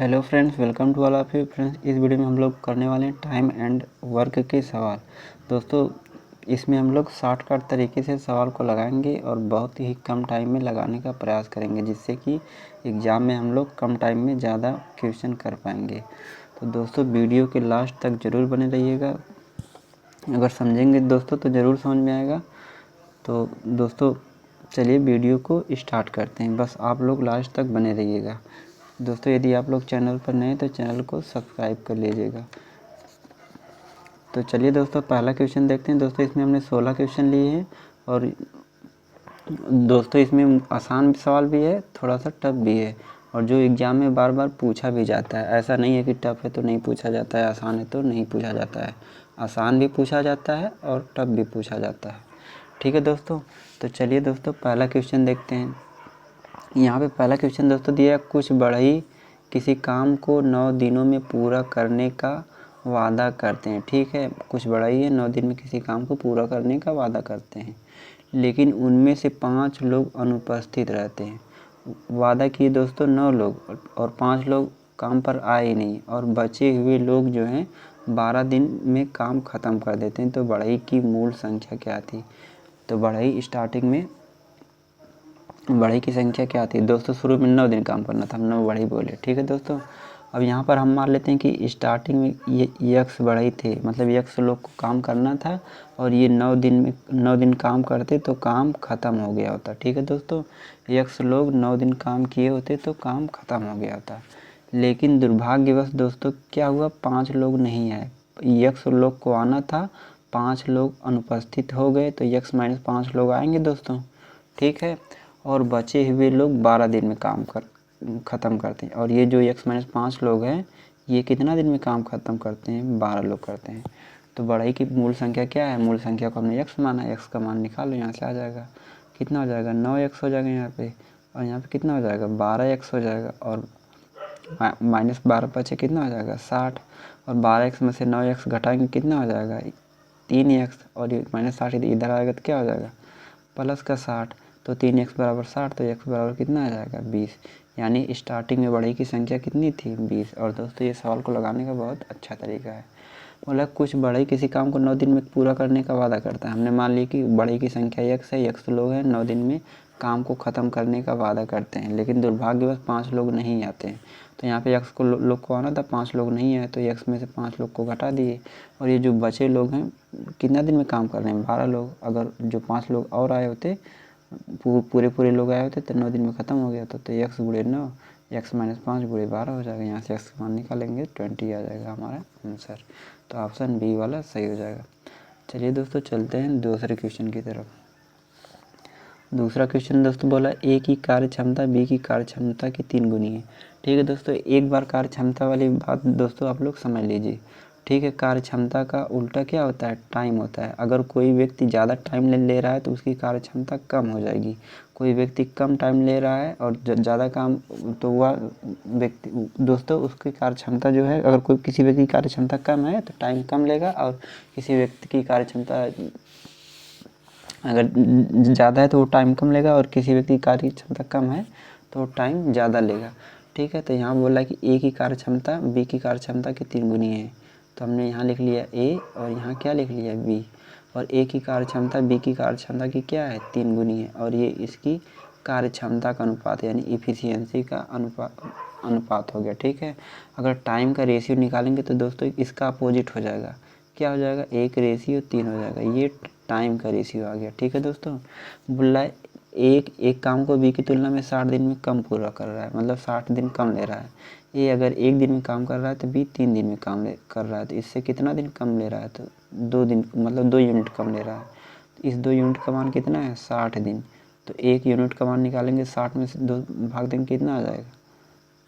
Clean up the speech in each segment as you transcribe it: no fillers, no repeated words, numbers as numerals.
Hello friends, welcome to all of you friends. इस video में हम लोग करने वाले हैं टाइम एंड वर्क के सवाल। दोस्तों, इसमें हम लोग शॉर्टकट तरीके से सवाल को लगाएंगे और बहुत ही कम टाइम में लगाने का प्रयास करेंगे, जिससे कि एग्ज़ाम में हम लोग कम टाइम में ज़्यादा क्वेश्चन कर पाएंगे। तो दोस्तों, वीडियो के लास्ट तक ज़रूर बने रहिएगा। अगर समझेंगे दोस्तों तो ज़रूर समझ में आएगा। तो दोस्तों, चलिए वीडियो को स्टार्ट करते हैं। बस आप लोग लास्ट तक बने रहिएगा। दोस्तों, यदि आप लोग चैनल पर नए हैं तो चैनल को सब्सक्राइब कर लीजिएगा। तो चलिए दोस्तों, पहला क्वेश्चन देखते हैं। दोस्तों, इसमें हमने 16 क्वेश्चन लिए हैं और दोस्तों इसमें आसान सवाल भी है, थोड़ा सा टफ भी है, और जो एग्ज़ाम में बार बार पूछा भी जाता है। ऐसा नहीं है कि टफ है तो नहीं पूछा जाता है, आसान है तो नहीं पूछा जाता है। आसान भी पूछा जाता है और टफ भी पूछा जाता है। ठीक है दोस्तों, तो चलिए दोस्तों पहला क्वेश्चन देखते हैं। यहाँ पे पहला क्वेश्चन दोस्तों दिया, कुछ बढ़ई किसी काम को 9 दिनों में पूरा करने का वादा करते हैं। ठीक है, कुछ बढ़ई है, 9 दिन में किसी काम को पूरा करने का वादा करते हैं, लेकिन उनमें से 5 लोग अनुपस्थित रहते हैं। वादा किए दोस्तों 9 लोग और 5 लोग काम पर आए ही नहीं, और बचे हुए लोग जो हैं 12 दिन में काम ख़त्म कर देते हैं। तो बढ़ई की मूल संख्या क्या थी? तो बढ़ई स्टार्टिंग में बढ़ई की संख्या क्या थी दोस्तों? शुरू में 9 दिन काम करना था, हम 9 बढ़ई बोले। ठीक है दोस्तों, अब यहाँ पर हम मान लेते हैं कि स्टार्टिंग में ये यक्ष बढ़ई थे, मतलब यक्ष लोग को काम करना था और ये 9 दिन काम करते तो काम ख़त्म हो गया होता। ठीक है दोस्तों, यक्ष लोग 9 दिन काम किए होते तो काम ख़त्म हो गया होता। लेकिन दुर्भाग्यवश दोस्तों क्या हुआ, 5 लोग नहीं आए। यक्ष लोग को आना था, 5 लोग अनुपस्थित हो गए, तो यक्ष माइनस 5 लोग आएंगे दोस्तों। ठीक है, और बचे हुए लोग 12 दिन में काम ख़त्म करते हैं। और ये जो x माइनस 5 लोग हैं, ये कितना दिन में काम ख़त्म करते हैं? 12 लोग करते हैं। तो बढ़ई की मूल संख्या क्या है? मूल संख्या को हमने x माना, x का मान निकालो, यहाँ से आ जाएगा। कितना हो जाएगा? 9x हो जाएगा यहाँ पे, और यहाँ पे कितना हो जाएगा? 12x हो जाएगा, और माइनस 12 बचे कितना हो जाएगा? 60, और 12x में से 9x घटाएंगे कितना हो जाएगा? 3x, और ये माइनस 60 इधर आएगा तो क्या हो जाएगा? प्लस का 60, तो 3x बराबर 60, तो x बराबर कितना आ जाएगा? 20। यानी स्टार्टिंग में बढ़ई की संख्या कितनी थी? 20। और दोस्तों ये सवाल को लगाने का बहुत अच्छा तरीका है। बोला कुछ बढ़ई किसी काम को 9 दिन में पूरा करने का वादा करता है। हमने मान ली कि बढ़ई की संख्या x है, x लोग हैं, 9 दिन में काम को ख़त्म करने का वादा करते हैं, लेकिन दुर्भाग्यवश 5 लोग नहीं आते हैं। तो यहाँ पे x को लोग को आना था, 5 लोग नहीं आए, तो x में से 5 लोग को घटा दिए, और ये जो बचे लोग हैं कितना दिन में काम कर रहे हैं? 12 लोग। अगर जो 5 लोग और आए होते, पूरे लोग आए होते तो 9 दिन में ख़त्म हो गया। तो x गुणे 9, x माइनस 5 गुणे 12 हो जाएगा। यहाँ से x का मान निकालेंगे 20 आ जाएगा हमारा आंसर। तो ऑप्शन बी वाला सही हो जाएगा। चलिए दोस्तों चलते हैं दूसरे क्वेश्चन की तरफ। दूसरा क्वेश्चन दोस्तों बोला, ए की कार्य क्षमता बी की कार्य क्षमता की 3 गुनी है। ठीक है दोस्तों, एक बार कार्य क्षमता वाली बात दोस्तों आप लोग समझ लीजिए। ठीक है, कार्य क्षमता का उल्टा क्या होता है? टाइम होता है। अगर कोई व्यक्ति ज़्यादा टाइम ले रहा है तो उसकी कार्य क्षमता कम हो जाएगी। कोई व्यक्ति कम टाइम ले रहा है और ज़्यादा काम, तो वह व्यक्ति दोस्तों उसकी कार्य क्षमता जो है, अगर कोई किसी व्यक्ति की कार्य क्षमता कम है तो टाइम कम लेगा, और किसी व्यक्ति की कार्य क्षमता अगर ज़्यादा है तो वो टाइम कम लेगा, और किसी व्यक्ति की कार्य क्षमता कम है तो टाइम ज़्यादा लेगा। ठीक है, तो यहाँ बोला कि ए की कार्य क्षमता बी की कार्य क्षमता की 3 गुनी है। तो हमने यहाँ लिख लिया ए, और यहाँ क्या लिख लिया? बी। और ए की कार्य क्षमता बी की कार्य क्षमता की क्या है? 3 गुनी है, और ये इसकी कार्य क्षमता का अनुपात यानी इफ़िशियंसी का अनुपात हो गया। ठीक है, अगर टाइम का रेशियो निकालेंगे तो दोस्तों इसका अपोजिट हो जाएगा। क्या हो जाएगा? 1:3 हो जाएगा। ये टाइम का रेशियो आ गया। ठीक है दोस्तों, बोला एक काम को बी की तुलना में 60 दिन में कम पूरा कर रहा है, मतलब 60 दिन कम ले रहा है। ए अगर 1 दिन में काम कर रहा है तो बी 3 दिन में काम कर रहा है, तो इससे कितना दिन कम ले रहा है? तो 2 दिन, मतलब 2 यूनिट कम ले रहा है। तो इस 2 यूनिट का मान कितना है? 60 दिन। तो 1 यूनिट का मान निकालेंगे, 60 में से 2 भाग देंगे, कितना आ जाएगा?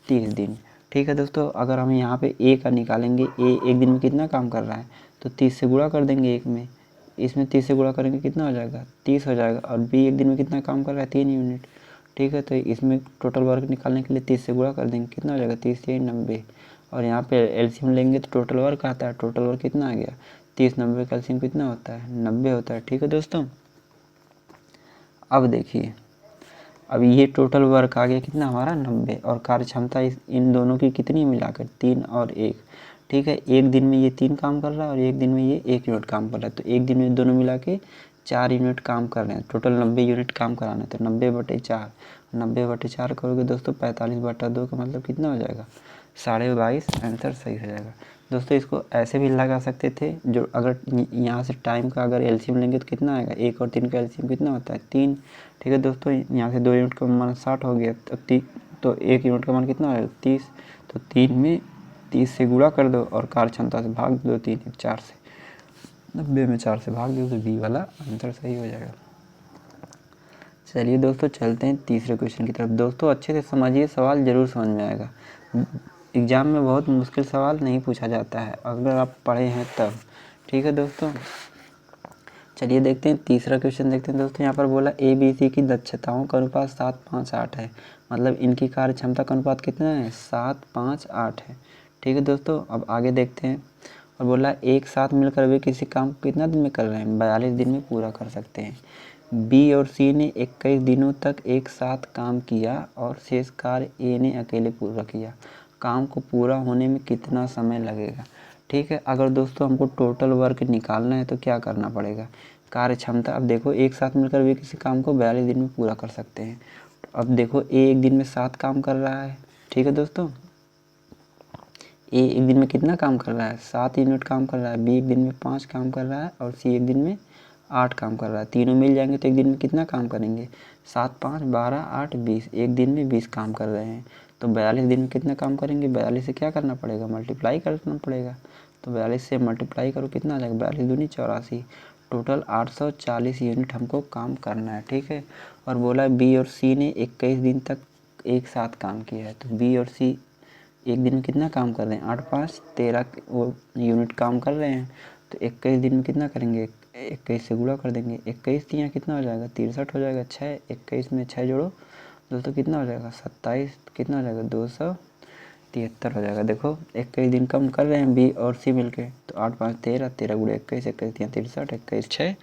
30 दिन। ठीक है दोस्तों, अगर हम यहाँ पे ए का निकालेंगे, ए 1 दिन में कितना काम कर रहा है, तो 30 से गुणा कर देंगे 1 में, इसमें 30 से गुणा करेंगे कितना हो जाएगा? 30 हो जाएगा। और बी 1 दिन में कितना काम कर रहा है? 3 यूनिट। ठीक है, तो इसमें टोटल वर्क निकालने के लिए 30 से गुणा कर देंगे, कितना हो जाएगा? 30 से 90। और यहाँ पे एलसीएम लेंगे तो टोटल वर्क आता है, टोटल वर्क कितना आ गया? 30 90 का एलसीएम कितना होता है? 90 होता है। ठीक है दोस्तों, अब देखिए, अब ये टोटल वर्क आ गया कितना हमारा 90, और कार्य क्षमता इन दोनों की कितनी मिलाकर 3 और 1, ठीक है। एक दिन में ये 3 काम कर रहा है और एक दिन में ये 1 यूनिट काम कर रहा है, तो एक दिन में दोनों मिला के 4 यूनिट काम कर रहे हैं, टोटल 90 यूनिट काम कराना है। तो 90/4, 90/4 करोगे दोस्तों 45/2 का मतलब कितना हो जाएगा 22.5, आंसर सही हो जाएगा। दोस्तों इसको ऐसे भी लगा सकते थे, जो अगर यहाँ से टाइम का अगर एलसीएम लेंगे तो कितना आएगा, 1 और 3 का एलसीएम कितना होता है 3, ठीक है दोस्तों। यहाँ से 2 यूनिट का मान 60 हो गया, तो 1 यूनिट का मान कितना आएगा 30, तो 3 में 30 से गुणा कर दो और कार्य क्षमता से भाग दो, 3 4 से, 90 में 4 से भाग दो, तो बी वाला आंसर सही हो जाएगा। चलिए दोस्तों चलते हैं तीसरे क्वेश्चन की तरफ। दोस्तों अच्छे से समझिए, सवाल ज़रूर समझ में आएगा। एग्ज़ाम में बहुत मुश्किल सवाल नहीं पूछा जाता है अगर आप पढ़े हैं तब, ठीक है दोस्तों। चलिए देखते हैं तीसरा क्वेश्चन देखते हैं दोस्तों। यहाँ पर बोला ABC की दक्षताओं का अनुपात 7:5:8 है, मतलब इनकी कार्य क्षमता का अनुपात कितना है 7:5:8 है, ठीक है दोस्तों। अब आगे देखते हैं, और बोला एक साथ मिलकर वे किसी काम को कितना दिन में कर रहे हैं 42 दिन में पूरा कर सकते हैं। B और C ने 21 दिनों तक एक साथ काम किया और शेष कार्य A ने अकेले पूरा किया, काम को पूरा होने में कितना समय लगेगा, ठीक है। अगर दोस्तों हमको टोटल वर्क निकालना है तो क्या करना पड़ेगा, कार्य क्षमता। अब देखो एक साथ मिलकर भी किसी काम को 42 दिन में पूरा कर सकते हैं। अब देखो ए एक दिन में 7 काम कर रहा है, ठीक है दोस्तों। ए एक दिन में कितना काम कर रहा है 7 यूनिट काम कर रहा है, बी एक दिन में 5 काम कर रहा है और सी एक दिन में 8 काम कर रहा है। तीनों मिल जाएंगे तो एक दिन में कितना काम करेंगे 7 5 12 8 20, एक दिन में 20 काम कर रहे हैं। तो 42 दिन में कितना काम करेंगे, 42 से क्या करना पड़ेगा मल्टीप्लाई करना पड़ेगा। तो 42 से मल्टीप्लाई करो कितना आ जाएगा 42 दूनी 84, टोटल 840 यूनिट हमको काम करना है, ठीक है। और बोला बी और सी ने 21 दिन तक एक साथ काम किया है, तो बी और सी एक दिन में कितना काम कर रहे हैं 8 5 13 वो यूनिट काम कर रहे हैं। तो 21 दिन में कितना करेंगे 21 से गुणा कर देंगे, 21 यहाँ कितना हो जाएगा 63 हो जाएगा, 6 21 में 6 जोड़ो दोस्तों कितना हो जाएगा 27, कितना हो जाएगा 273 हो जाएगा। देखो 21 दिन कम कर रहे हैं बी और सी मिलके, तो 8 5 13, 13 गुणे 21, 21 यहाँ 63, 21 6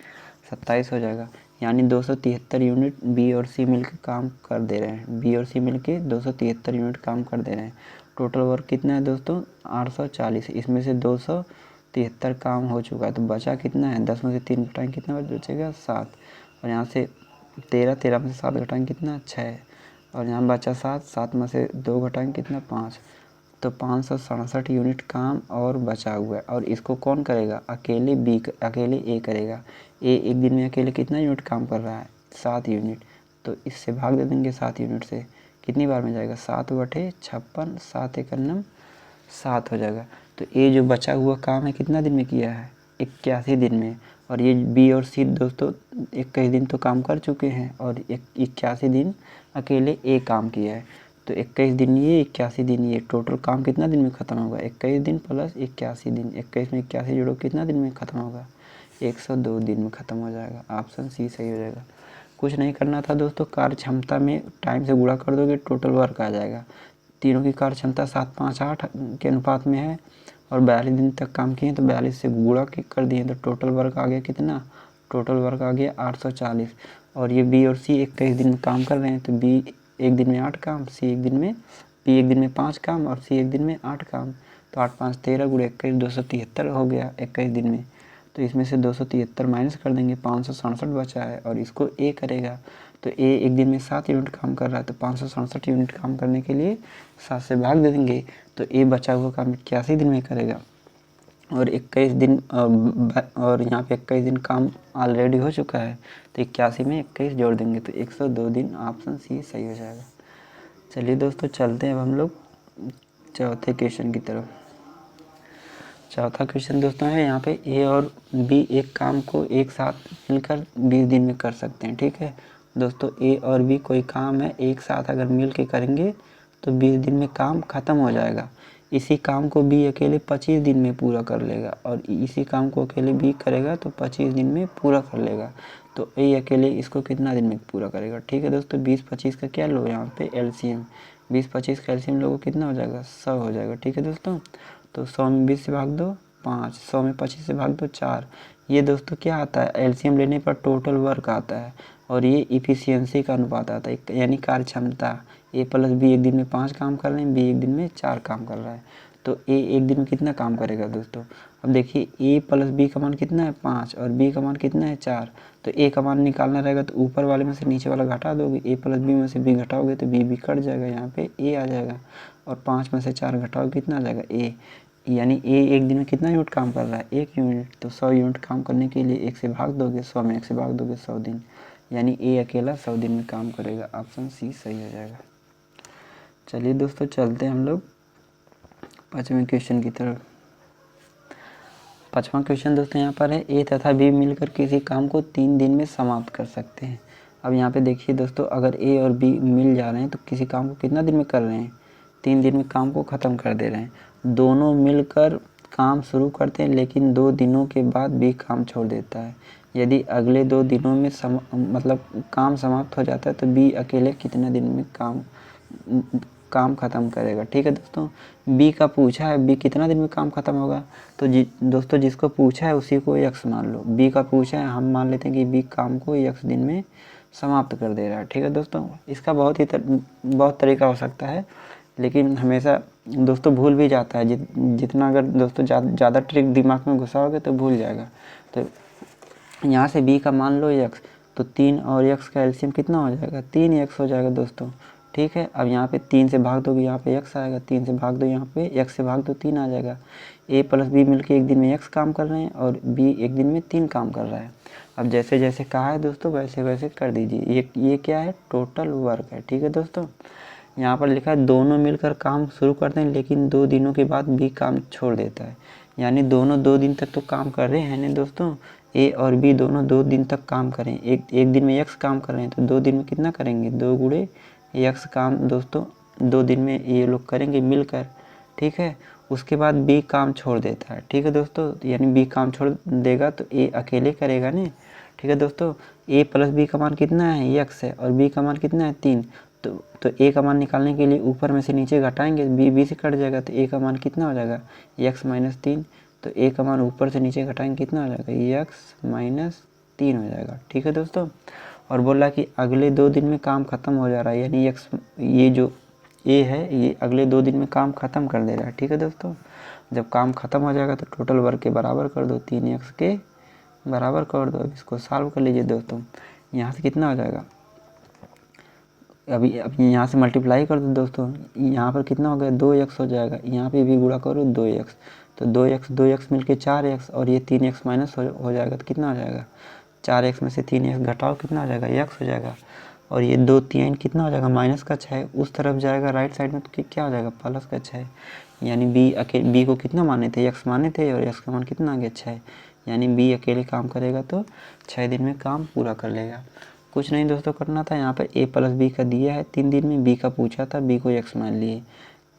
27 हो जाएगा। यानी 273 यूनिट बी और सी मिलकर काम कर दे रहे हैं, बी और सी मिलके 273 यूनिट काम कर दे रहे हैं। टोटल वर्क कितना है दोस्तों 840, इसमें से 273 काम हो चुका है, तो बचा कितना है 10 में से 3 घटाएंगे कितना बचेगा 7, और यहाँ से 13 में से 7 घटाएंगे कितना 6, और यहाँ बचा 7, 7 में से 2 घटाएंगे कितना 5, तो 567 यूनिट काम और बचा हुआ है। और इसको कौन करेगा अकेले ए करेगा। ए एक दिन में अकेले कितना यूनिट काम कर रहा है 7 यूनिट, तो इससे भाग दे देंगे 7 यूनिट से, कितनी बार में जाएगा 7 बटे 56, 7 एक 7 हो जाएगा। तो ये जो बचा हुआ काम है कितना दिन में किया है 81 दिन में, और ये बी और सी दोस्तों 21 दिन तो काम कर चुके हैं और 81 दिन अकेले ए काम किया है। तो 21 दिन ये 81 दिन ये, टोटल काम कितना दिन में ख़त्म होगा 21 दिन प्लस 81 दिन, 21 में 81 जोड़ो कितना दिन में ख़त्म होगा 102 दिन में ख़त्म हो जाएगा। ऑप्शन सी सही हो जाएगा। कुछ नहीं करना था दोस्तों, कार्य क्षमता में टाइम से गुणा कर दोगे टोटल वर्क आ जाएगा। तीनों की कार्य क्षमता 7:5:8 के अनुपात में है और 42 दिन तक काम किए तो 42 से गुणा कर दिए तो टोटल वर्क आ गया कितना, टोटल वर्क आ गया 840। और ये बी और सी 21 दिन में काम कर रहे हैं, तो बी एक दिन में 8 काम, सी एक दिन में, बी एक दिन में 5 काम और सी एक दिन में 8 काम। तो 8 5 13 गुणे 21 273 हो गया 21 दिन में। तो इसमें से 273 माइनस कर देंगे, 567 बचा है और इसको ए करेगा। तो ए एक दिन में 7 यूनिट काम कर रहा है, तो 567 यूनिट काम करने के लिए 7 से भाग दे देंगे, तो ए बचा हुआ काम 81 दिन में करेगा। और 21 दिन और यहाँ पे 21 दिन काम ऑलरेडी हो चुका है, तो 81 में 21 जोड़ देंगे तो 102 दिन। ऑप्शन सी सही हो जाएगा। चलिए दोस्तों चलते हैं अब हम लोग चौथे क्वेश्चन की तरफ। चौथा क्वेश्चन दोस्तों है यहाँ पे ए और बी एक काम को एक साथ मिलकर 20 दिन में कर सकते हैं, ठीक है दोस्तों। ए और बी कोई काम है एक साथ अगर मिल के करेंगे तो 20 दिन में काम ख़त्म हो जाएगा। इसी काम को बी अकेले 25 दिन में पूरा कर लेगा और इसी काम को अकेले बी करेगा तो 25 दिन में पूरा कर लेगा। तो ए अकेले इसको कितना दिन में पूरा करेगा, ठीक है दोस्तों। 20-25 का क्या लो यहाँ पे एलसीएम, 20-25 का एलसीएम लोगों कितना हो जाएगा 100 हो जाएगा, ठीक है दोस्तों। तो 100 में 20 से भाग दो 5, 100 में 25 से भाग दो 4, ये दोस्तों क्या आता है, एलसीएम लेने पर टोटल वर्क आता है और ये इफ़िशियंसी का अनुपात आता है, यानी कार्य क्षमता। ए प्लस बी एक दिन में 5 काम कर रहे हैं, बी एक दिन में 4 काम कर रहा है, तो ए एक दिन में कितना काम करेगा दोस्तों। अब देखिए ए प्लस बी का मान कितना है 5 और बी का मान कितना है 4, तो ए का मान निकालना रहेगा तो ऊपर वाले में से नीचे वाला घटा दोगे, ए प्लस बी में से बी घटाओगे तो बी कट जाएगा, यहाँ पे ए आ जाएगा और 5 में से 4 घटाओगे कितना आ जाएगा ए, यानी ए एक दिन में कितना यूनिट काम कर रहा है 1 यूनिट। तो 100 यूनिट काम करने के लिए 1 से भाग दोगे 100 में 1 से भाग दोगे 100 दिन, यानी ए अकेला 100 दिन में काम करेगा। ऑप्शन सी सही हो जाएगा। चलिए दोस्तों चलते हैं हम लोग 5वें क्वेश्चन की तरफ। 5वां क्वेश्चन दोस्तों यहाँ पर है, ए तथा बी मिलकर किसी काम को 3 दिन में समाप्त कर सकते हैं। अब यहाँ पे देखिए दोस्तों, अगर ए और बी मिल जा रहे हैं तो किसी काम को कितना दिन में कर रहे हैं, 3 दिन में काम को ख़त्म कर दे रहे हैं। दोनों मिलकर काम शुरू करते हैं लेकिन 2 दिनों के बाद बी काम छोड़ देता है। यदि अगले 2 दिनों में मतलब काम समाप्त हो जाता है तो बी अकेले कितने दिन में काम ख़त्म करेगा। ठीक है दोस्तों, बी का पूछा है बी कितना दिन में काम ख़त्म होगा, तो दोस्तों जिसको पूछा है उसी को x मान लो। बी का पूछा है, हम मान लेते हैं कि बी काम को x दिन में समाप्त कर दे रहा है। ठीक है दोस्तों, इसका बहुत तरीका हो सकता है, लेकिन हमेशा दोस्तों भूल भी जाता है। जितना अगर दोस्तों ज़्यादा ट्रिक दिमाग में घुसाओगे तो भूल जाएगा। तो यहाँ से b का मान लो x, तो 3 और x का एलसीएम कितना हो जाएगा 3x हो जाएगा दोस्तों। ठीक है, अब यहाँ पे 3 से भाग दोगे यहाँ पे x आएगा, 3 से भाग दो यहाँ पे x से भाग दो 3 आ जाएगा। a प्लस बी मिलके एक दिन में x काम कर रहे हैं और b एक दिन में 3 काम कर रहा है। अब जैसे जैसे कहा है दोस्तों वैसे वैसे कर दीजिए। ये क्या है, टोटल वर्क है। ठीक है दोस्तों, यहाँ पर लिखा है दोनों मिलकर काम शुरू करते हैं लेकिन 2 दिनों के बाद बी काम छोड़ देता है, यानी दोनों 2 दिन तक तो काम कर रहे हैं ना दोस्तों। ए और बी दोनों 2 दिन तक काम करें, एक दिन में x काम कर रहे हैं तो 2 दिन में कितना करेंगे 2 गुणे x काम दोस्तों 2 दिन में ये लोग करेंगे मिलकर। ठीक है, उसके बाद बी काम छोड़ देता है। ठीक है दोस्तों, यानी बी काम छोड़ देगा तो ए अकेले करेगा नहीं। ठीक है दोस्तों, ए प्लस बी का मान कितना है x है और बी का मान कितना है 3, तो ए का मान निकालने के लिए ऊपर में से नीचे घटाएंगे, बी से कट जाएगा तो ए का मान कितना हो जाएगा x माइनस 3, तो ए का मान ऊपर से नीचे घटाएंगे कितना हो जाएगा x माइनस 3 हो जाएगा। ठीक है दोस्तों, और बोला कि अगले 2 दिन में काम ख़त्म हो जा रहा है, यानी x ये जो ए है ये अगले 2 दिन में काम ख़त्म कर दे रहा है। ठीक है दोस्तों, जब काम ख़त्म हो जाएगा तो टोटल वर्क के बराबर कर दो, 3x के बराबर कर दो। अब इसको सॉल्व कर लीजिए दोस्तों, यहाँ से कितना हो जाएगा, अभी यहाँ से मल्टीप्लाई कर दो दोस्तों, यहाँ पर कितना हो गया 2x हो जाएगा, यहाँ पे भी गुणा करो 2x, तो 2x मिलके 4x और ये 3x माइनस हो जाएगा तो कितना हो जाएगा 4x में से 3x घटाओ कितना हो जाएगा x हो जाएगा, और ये 2 3 कितना हो जाएगा माइनस का 6 उस तरफ जाएगा राइट साइड में तो क्या हो जाएगा प्लस का 6, यानी बी को कितना माने थे x माने थे और x का मान कितना आ गया 6, यानी बी अकेले काम करेगा तो 6 दिन में काम पूरा कर लेगा। कुछ नहीं दोस्तों करना था, यहाँ पर a प्लस बी का दिया है 3 दिन में, b का पूछा था b को x मान लिए।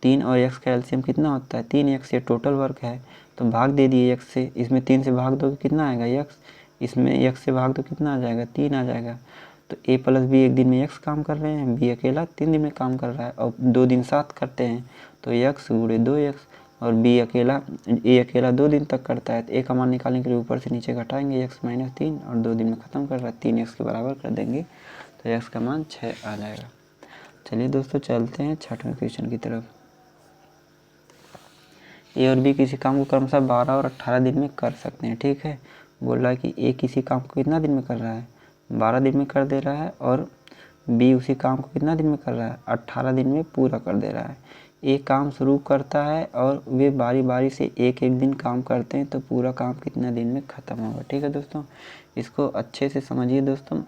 3 और x का एलसीएम कितना होता है 3x, ये टोटल वर्क है तो भाग दे दिए x से, इसमें 3 से भाग दो कितना आएगा x, इसमें x से भाग दो कितना आ जाएगा 3 आ जाएगा। तो a प्लस बी एक दिन में x काम कर रहे हैं, b अकेला 3 दिन में काम कर रहा है और 2 दिन साथ करते हैं तो x गुणे 2x, और a अकेला 2 दिन तक करता है तो a का मान निकालने के लिए ऊपर से नीचे घटाएंगे x माइनस 3 और 2 दिन में ख़त्म कर रहा है 3x के बराबर कर देंगे तो x का मान 6 आ जाएगा। चलिए दोस्तों चलते हैं 6वें क्वेश्चन की तरफ। ए और बी किसी काम को क्रमशः 12 और 18 दिन में कर सकते हैं। ठीक है, बोल रहा है कि ए किसी काम को कितना दिन में कर रहा है 12 दिन में कर दे रहा है और बी उसी काम को कितना दिन में कर रहा है 18 दिन में पूरा कर दे रहा है। एक काम शुरू करता है और वे बारी बारी से एक एक दिन काम करते हैं तो पूरा काम कितना दिन में ख़त्म होगा। ठीक है दोस्तों, इसको अच्छे से समझिए दोस्तों,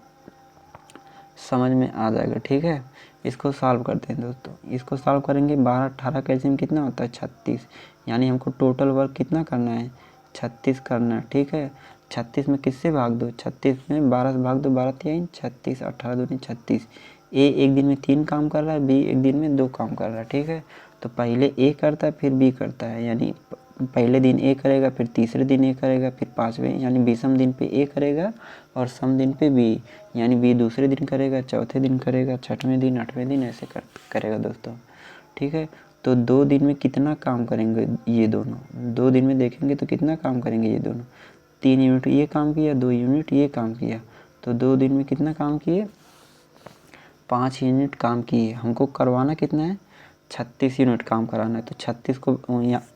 समझ में आ जाएगा। ठीक है, इसको सॉल्व करते हैं दोस्तों, इसको सॉल्व करेंगे 12 18 का एलसीएम कितना होता है 36, यानी हमको टोटल वर्क कितना करना है 36 करना है। ठीक है, 36 में किससे भाग दो 36 में 12 से भाग दो 12 3 36 18 दूनी 36। ए एक दिन में 3 काम कर रहा है, बी एक दिन में 2 काम कर रहा है। ठीक है, तो पहले ए करता है फिर बी करता है, यानी पहले दिन ए करेगा फिर तीसरे दिन ए करेगा फिर 5वें यानी 20वें दिन पे ए करेगा और सम दिन पे बी, यानी बी दूसरे दिन करेगा, चौथे दिन करेगा, 6वें दिन 8वें दिन ऐसे करेगा दोस्तों। ठीक है, तो 2 दिन में कितना काम करेंगे ये दोनों, 2 दिन में देखेंगे तो कितना काम करेंगे ये दोनों, 3 यूनिट ये काम किया, 2 यूनिट ये काम किया, तो 2 दिन में कितना काम किए, 5 यूनिट काम किए। हमको करवाना कितना है, 36 यूनिट काम कराना है। तो 36 को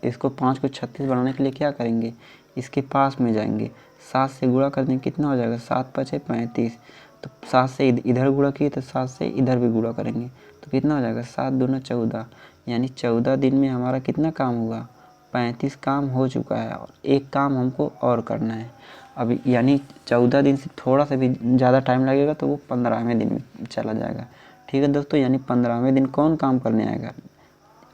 इसको 5 को 36 बनाने के लिए क्या करेंगे, इसके पास में जाएंगे, 7 से गुणा कर देंगे, कितना हो जाएगा, 7 पचे 35। तो 7 से इधर गुणा किए तो 7 से इधर भी गुणा करेंगे तो कितना हो जाएगा, 7 दूना 14, यानी 14 दिन में हमारा कितना काम हुआ, 35 काम हो चुका है। और एक काम हमको और करना है अभी, यानी 14 दिन से थोड़ा सा भी ज़्यादा टाइम लगेगा तो वो 15वें दिन में चला जाएगा। ठीक है दोस्तों, यानी 15वें दिन कौन काम करने आएगा,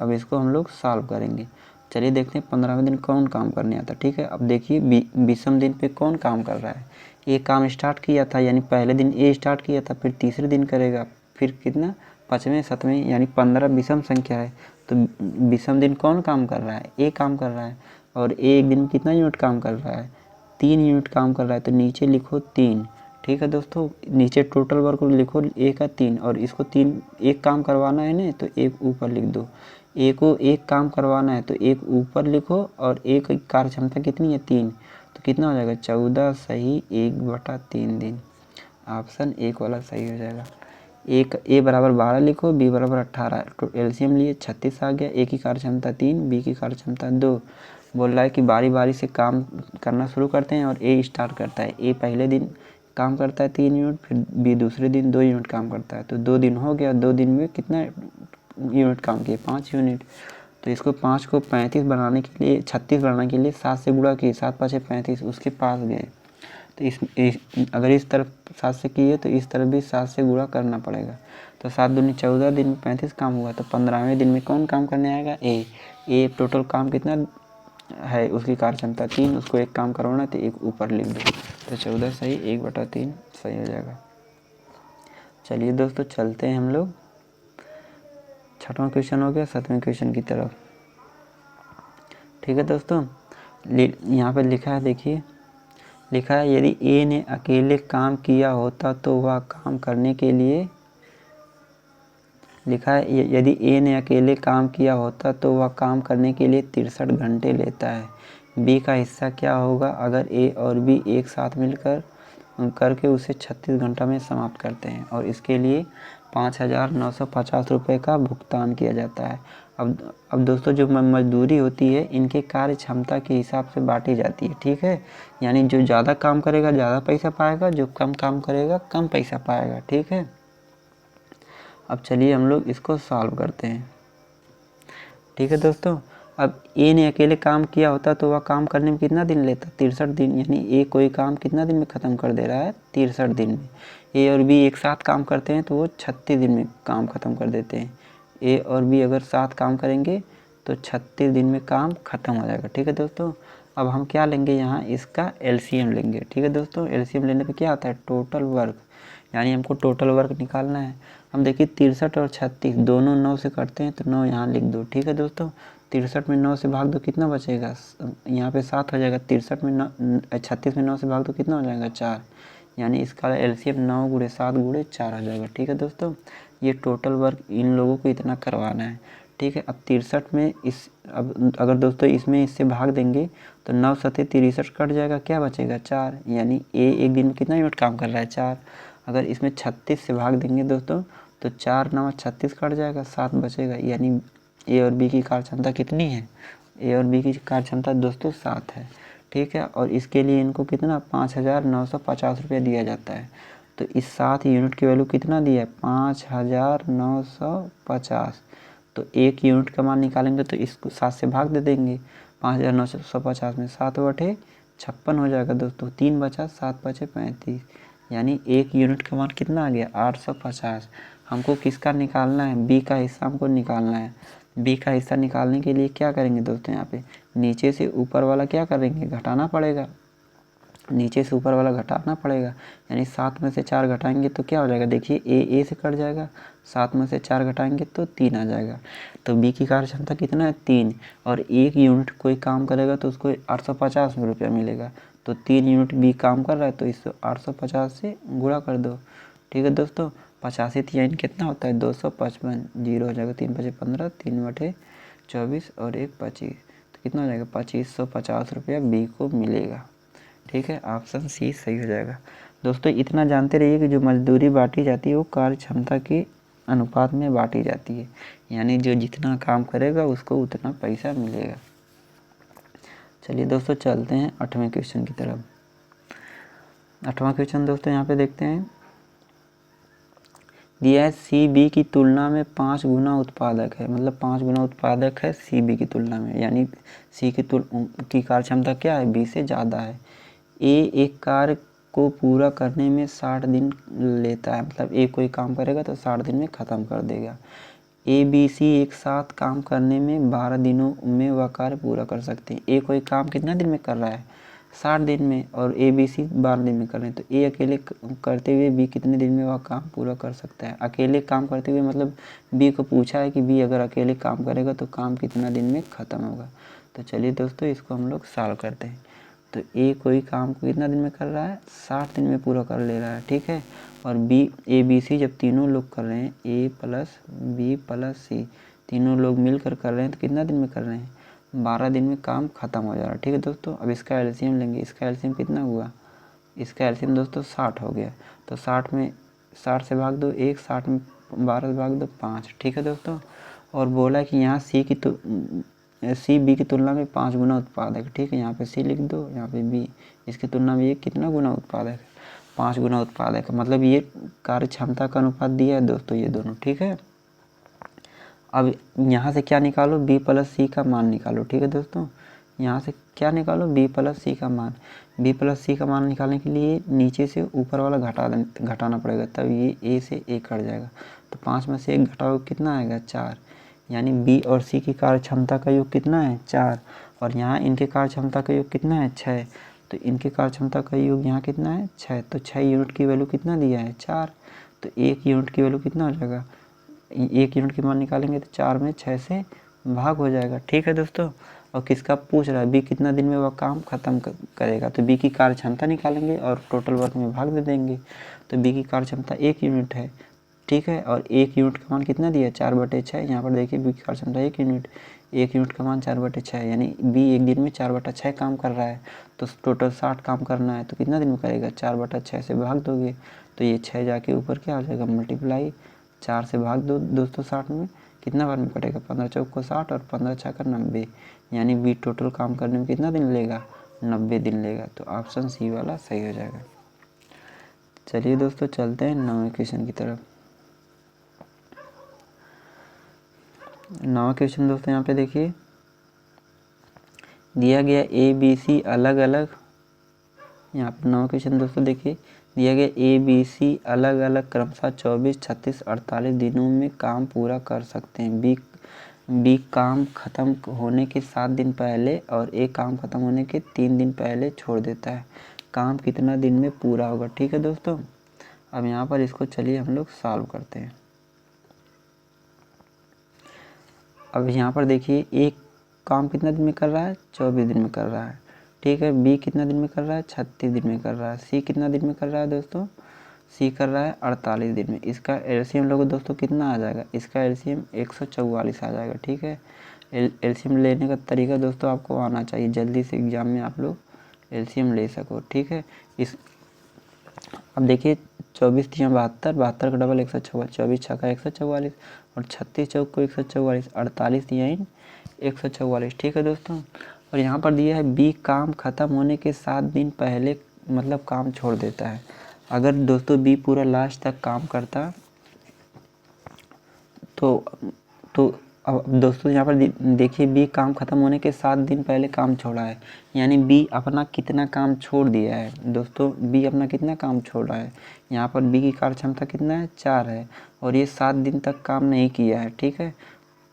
अब इसको हम लोग सॉल्व करेंगे। चलिए देखते हैं 15वें दिन कौन काम करने आता है। ठीक है, अब देखिए 20वें दिन पे कौन काम कर रहा है, ये काम स्टार्ट किया था, यानी पहले दिन ए स्टार्ट किया था, फिर तीसरे दिन करेगा, फिर कितना 5वें 7वें, यानी 15 विषम संख्या है। तो 20वें दिन कौन काम कर रहा है, ए काम कर रहा है। और ए एक दिन में कितना यूनिट काम कर रहा है, 3 यूनिट काम कर रहा है, तो नीचे लिखो 3। ठीक है दोस्तों, नीचे टोटल वर्क लिखो ए का 3, और इसको 3 एक काम करवाना है ना, तो एक ऊपर लिख दो। ए को एक काम करवाना है तो एक ऊपर लिखो, और एक कार्य क्षमता कितनी है, 3, तो कितना हो जाएगा, 14 सही 1/3 दिन। ऑप्शन एक वाला सही हो जाएगा। एक ए बराबर 12 लिखो, बी बराबर 18, तो एलसीएम लिए 36 आ गया। ए की कार्य क्षमता 3, बी की कार्य क्षमता 2। बोल रहा है कि बारी बारी से काम करना शुरू करते हैं, और ए स्टार्ट करता है। ए पहले दिन काम करता है 3 यूनिट, फिर बी दूसरे दिन 2 यूनिट काम करता है, तो 2 दिन हो गया। 2 दिन में कितना यूनिट काम किए, 5 यूनिट। तो इसको 5 को 35 बनाने के लिए, 36 बनाने के लिए 7 से गुणा किए, 7 5 35, उसके पास गए। तो अगर इस तरफ 7 से किए तो इस तरफ भी 7 से गुणा करना पड़ेगा। तो 7 दूनी 14 दिन में 35 काम हुआ। तो 15वें दिन में कौन काम करने आएगा, ए टोटल काम कितना है, उसकी कार्य क्षमता 3, उसको एक काम करवाना, तो एक ऊपर लिख दो। तो 14 सही 1/3 सही हो जाएगा। चलिए दोस्तों चलते हैं हम लोग 6वां क्वेश्चन हो गया 7वें क्वेश्चन की तरफ। ठीक है दोस्तों, यहाँ पर लिखा है, देखिए लिखा है, यदि ए ने अकेले काम किया होता तो वह काम करने के लिए, लिखा है यदि ए ने अकेले काम किया होता तो वह काम करने के लिए 63 घंटे लेता है। बी का हिस्सा क्या होगा अगर ए और बी एक साथ मिलकर करके उसे 36 घंटा में समाप्त करते हैं, और इसके लिए 5,950 रुपये का भुगतान किया जाता है। अब दोस्तों जो मजदूरी होती है इनके कार्य क्षमता के हिसाब से बांटी जाती है। ठीक है, यानी जो ज़्यादा काम करेगा ज़्यादा पैसा पाएगा, जो कम काम करेगा कम पैसा पाएगा। ठीक है, अब चलिए हम लोग इसको सॉल्व करते हैं। ठीक है दोस्तों, अब ए ने अकेले काम किया होता तो वह काम करने में कितना दिन लेता, 63 दिन, यानी ए कोई काम कितना दिन में ख़त्म कर दे रहा है, 63 दिन में। ए और बी एक साथ काम करते हैं तो वो 36 दिन में काम ख़त्म कर देते हैं। ए और बी अगर साथ काम करेंगे तो 36 दिन में काम ख़त्म हो जाएगा। ठीक है दोस्तों, अब हम क्या लेंगे, यहाँ इसका एलसीएम लेंगे। ठीक है दोस्तों, एलसीएम लेने पे क्या आता है, टोटल वर्क, यानी हमको टोटल वर्क निकालना है। हम देखिए 63 और 36 दोनों 9 से करते हैं, तो 9 यहाँ लिख दो। ठीक है दोस्तों, 63 में 9 से भाग दो, कितना बचेगा, यहाँ पे 7 हो जाएगा। 63 में 9, 36 में 9 से भाग दो, कितना हो जाएगा, 4, यानी इसका एलसीएम 9 गुणे 7 गुणे 4 हो जाएगा। ठीक है दोस्तों, ये टोटल वर्क इन लोगों को इतना करवाना है। ठीक है, अब 63 में अब अगर दोस्तों इसमें इससे भाग देंगे तो 9 7 63 कट जाएगा, क्या बचेगा, 4, यानी ए एक दिन में कितना यूनिट काम कर रहा है, 4। अगर इसमें 36 से भाग देंगे दोस्तों तो 4 9 36 कट जाएगा, 7 बचेगा, यानी ए और बी की कार्य क्षमता कितनी है, ए और बी की कार्य क्षमता दोस्तों 7 है। ठीक है, और इसके लिए इनको कितना 5,950 रुपये दिया जाता है। तो इस 7 यूनिट की वैल्यू कितना दिया है, 5,950। तो एक यूनिट का मान निकालेंगे तो इसको 7 से भाग दे देंगे, 5,950 में 7/56 हो जाएगा दोस्तों, 3 बचा, 7 बचे 35, यानी एक यूनिट का मान कितना आ गया, 850। हमको किसका निकालना है, बी का हिस्सा हमको निकालना है। बी का हिस्सा निकालने के लिए क्या करेंगे दोस्तों, यहाँ पे नीचे से ऊपर वाला क्या करेंगे, घटाना पड़ेगा, नीचे से ऊपर वाला घटाना पड़ेगा, यानी 7 में से 4 घटाएंगे तो क्या हो जाएगा, देखिए ए से कट जाएगा, 7 में से 4 घटाएंगे तो 3 आ जाएगा। तो बी की कार्य क्षमता कितना है, 3, और एक यूनिट कोई काम करेगा तो उसको 850 रुपया मिलेगा। तो 3 यूनिट बी काम कर रहा है तो इसको 850 से गुणा कर दो। ठीक है दोस्तों, 85 यानी कितना होता है, 255, 0 हो जाएगा, 3 5 15, 3/24 और 1 25, तो कितना हो जाएगा, 2550 रुपया बी को मिलेगा। ठीक है, ऑप्शन सी सही हो जाएगा। दोस्तों इतना जानते रहिए कि जो मजदूरी बांटी जाती है वो कार्य क्षमता के अनुपात में बांटी जाती है, यानी जो जितना काम करेगा उसको उतना पैसा मिलेगा। चलिए दोस्तों चलते हैं 8वें क्वेश्चन की तरफ। 8वां क्वेश्चन दोस्तों यहाँ पे देखते हैं, दिया है सी बी की तुलना में 5 गुना उत्पादक है, मतलब 5 गुना उत्पादक है सी बी की तुलना में, यानी सी की कार्य क्षमता क्या है, बी से ज़्यादा है। ए एक कार्य को पूरा करने में 60 दिन लेता है, मतलब ए कोई काम करेगा तो 60 दिन में ख़त्म कर देगा। ए बी सी एक साथ काम करने में 12 दिनों में वह कार्य पूरा कर सकते हैं। ए कोई काम कितना दिन में कर रहा है, 60 दिन में, और ए बी सी 12 दिन में कर रहे हैं, तो ए अकेले करते हुए बी कितने दिन में वह काम पूरा कर सकता है। अकेले काम करते हुए मतलब बी को पूछा है कि बी अगर अकेले काम करेगा तो काम कितना दिन में ख़त्म होगा। तो चलिए दोस्तों इसको हम लोग सॉल्व करते हैं। तो ए कोई काम को कितना दिन में कर रहा है, 60 दिन में पूरा कर ले रहा है, ठीक है। और बी ए बी सी जब तीनों लोग कर रहे हैं, ए प्लस बी प्लस सी तीनों लोग मिलकर कर रहे हैं, तो कितना दिन में कर रहे हैं, 12 दिन में काम ख़त्म हो जा रहा है, ठीक है दोस्तों। अब इसका एलसीएम लेंगे, इसका एलसीएम कितना हुआ, इसका एलसीएम दोस्तों 60 हो गया। तो 60 से भाग दो 1, 60 में 12 से भाग दो 5, ठीक है दोस्तों। और बोला कि यहाँ सी बी की तुलना में 5 गुना उत्पादक, ठीक है। यहाँ पे सी लिख दो, यहाँ पे बी, इसकी तुलना में ये कितना गुना उत्पादक है, 5 गुना उत्पादक है, मतलब ये कार्य क्षमता का अनुपात दिया है दोस्तों ये दोनों, ठीक है। अब यहाँ से क्या निकालो, बी प्लस सी का मान निकालो, ठीक है दोस्तों। यहाँ से क्या निकालो, बी प्लस सी का मान। बी प्लस सी का मान निकालने के लिए नीचे से ऊपर वाला घटाना पड़ेगा, तब ये ए से ए कट जाएगा। तो 5 में से 1 घटाओ कितना आएगा, 4, यानी बी और सी की कार्य क्षमता का योग कितना है, 4, और यहाँ इनके कार्य क्षमता का योग कितना है, 6। तो इनके कार्य क्षमता का योग यहाँ कितना है, 6। तो 6 यूनिट की वैल्यू कितना दिया है, 4। तो 1 यूनिट की वैल्यू कितना हो जाएगा, 1 यूनिट की मान निकालेंगे तो 4 में 6 से भाग हो जाएगा, ठीक है दोस्तों। और किसका पूछ रहा है, बी कितना दिन में वह काम ख़त्म करेगा, तो बी की कार्य क्षमता निकालेंगे और टोटल वर्क में भाग दे देंगे। तो बी की कार्य क्षमता 1 यूनिट है, ठीक है। और 1 यूनिट का मान कितना दिया है, 4/6। यहाँ पर देखिए बी की कार्य क्षमता 1 यूनिट, 1 यूनिट का मान 4/6, यानी बी एक दिन में 4/6 काम कर रहा है। तो टोटल 60 काम करना है, तो कितना दिन में करेगा, 4/6 से भाग दोगे तो ये 6 जाके ऊपर क्या हो जाएगा, मल्टीप्लाई 4 से भाग दो दोस्तों 60 में, कितना बार में कटेगा, 15 चौक को 60 और 15 छक्का 90, यानी बी टोटल काम करने में कितना दिन लेगा, 90 दिन लेगा। तो ऑप्शन सी वाला सही हो जाएगा। चलिए दोस्तों चलते हैं 9वें क्वेश्चन की तरफ। 9वां क्वेश्चन दोस्तों यहाँ पे देखिए, दिया गया ए बी सी अलग अलग, यहाँ पर 9वां क्वेश्चन दोस्तों देखिए, दिया गया ए बी सी अलग अलग क्रमशः 24, 36, 48 दिनों में काम पूरा कर सकते हैं। बी काम ख़त्म होने के 7 दिन पहले और ए काम ख़त्म होने के 3 दिन पहले छोड़ देता है, काम कितना दिन में पूरा होगा, ठीक है दोस्तों। अब यहाँ पर इसको चलिए हम लोग सॉल्व करते हैं। अब यहाँ पर देखिए एक काम कितना दिन में कर रहा है, 24 दिन में कर रहा है, ठीक है। बी कितना दिन में कर रहा है, 36 दिन में कर रहा है। सी कितना दिन में कर रहा है दोस्तों, सी कर रहा है 48 दिन में। इसका एलसीएम लोगों दोस्तों कितना आ जाएगा, इसका एलसीएम 144 आ जाएगा, ठीक है। एलसीएम लेने का तरीका दोस्तों आपको आना चाहिए, जल्दी से एग्जाम में आप लोग एलसीएम ले सको, ठीक है। अब देखिए 24 तियाँ 72, 72 का डबल 144, 24 छक्का 144 और 36 चौक को 144, 48 तियाँ 144, ठीक है दोस्तों। और यहाँ पर दिया है बी काम ख़त्म होने के 7 दिन पहले मतलब काम छोड़ देता है। अगर दोस्तों बी पूरा लास्ट तक काम करता तो अब दोस्तों यहाँ पर देखिए बी काम ख़त्म होने के 7 दिन पहले काम छोड़ा है, यानी बी अपना कितना काम छोड़ दिया है दोस्तों, बी अपना कितना काम छोड़ रहा है। यहाँ पर बी की कार्य क्षमता कितना है, 4 है, और ये 7 दिन तक काम नहीं किया है, ठीक है।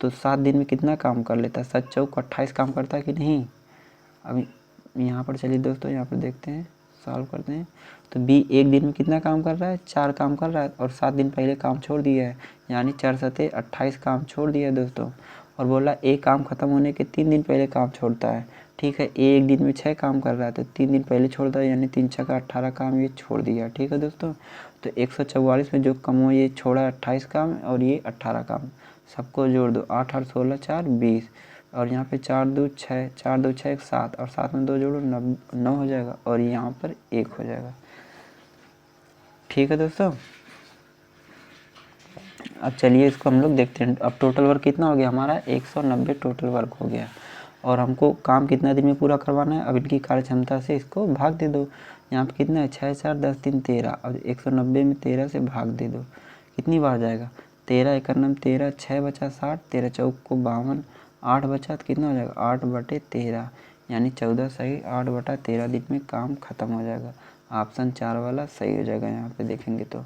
तो 7 दिन में कितना काम कर लेता है, 7 चौक 28 काम करता है कि नहीं। अब यहाँ पर चलिए दोस्तों यहाँ पर देखते हैं, सॉल्व करते हैं। तो बी एक दिन में कितना काम कर रहा है, 4 काम कर रहा है, और 7 दिन पहले काम छोड़ दिया है, यानी 4 सते 28 काम छोड़ दिया है दोस्तों। और बोला ए काम ख़त्म होने के 3 दिन पहले काम छोड़ता है, ठीक है। ए एक दिन में 6 काम कर रहा है, तो 3 दिन पहले छोड़ता है, यानी 3 छक्का 18 काम ये छोड़ दिया, ठीक है दोस्तों। तो 144 में जो कम हो ये छोड़ा 28 काम और ये 18 काम, सबको जोड़ दो, 8 और 16 4 20, और यहाँ पे 4 2 6, 4 2 6 7 और 7 में 2 जोड़ो 9 हो जाएगा और यहाँ पर 1 हो जाएगा। ठीक है दोस्तों, अब चलिए इसको हम लोग देखते हैं। अब टोटल वर्क कितना हो गया हमारा, 190 टोटल वर्क हो गया। और हमको काम कितना दिन में पूरा करवाना है, अब इनकी कार्य क्षमता से इसको भाग दे दो। यहाँ पे कितना है, 6 4 10 3 13। अब 190 में 13 से भाग दे दो, कितनी बार जाएगा, 13 1 9 13, 6 बचा 60, 13 चौक को 52, 8 बचा तो कितना हो जाएगा 8/13, यानी 14 सही 8/13 दिन में काम खत्म हो जाएगा। ऑप्शन 4 वाला सही हो जाएगा। यहाँ पे देखेंगे तो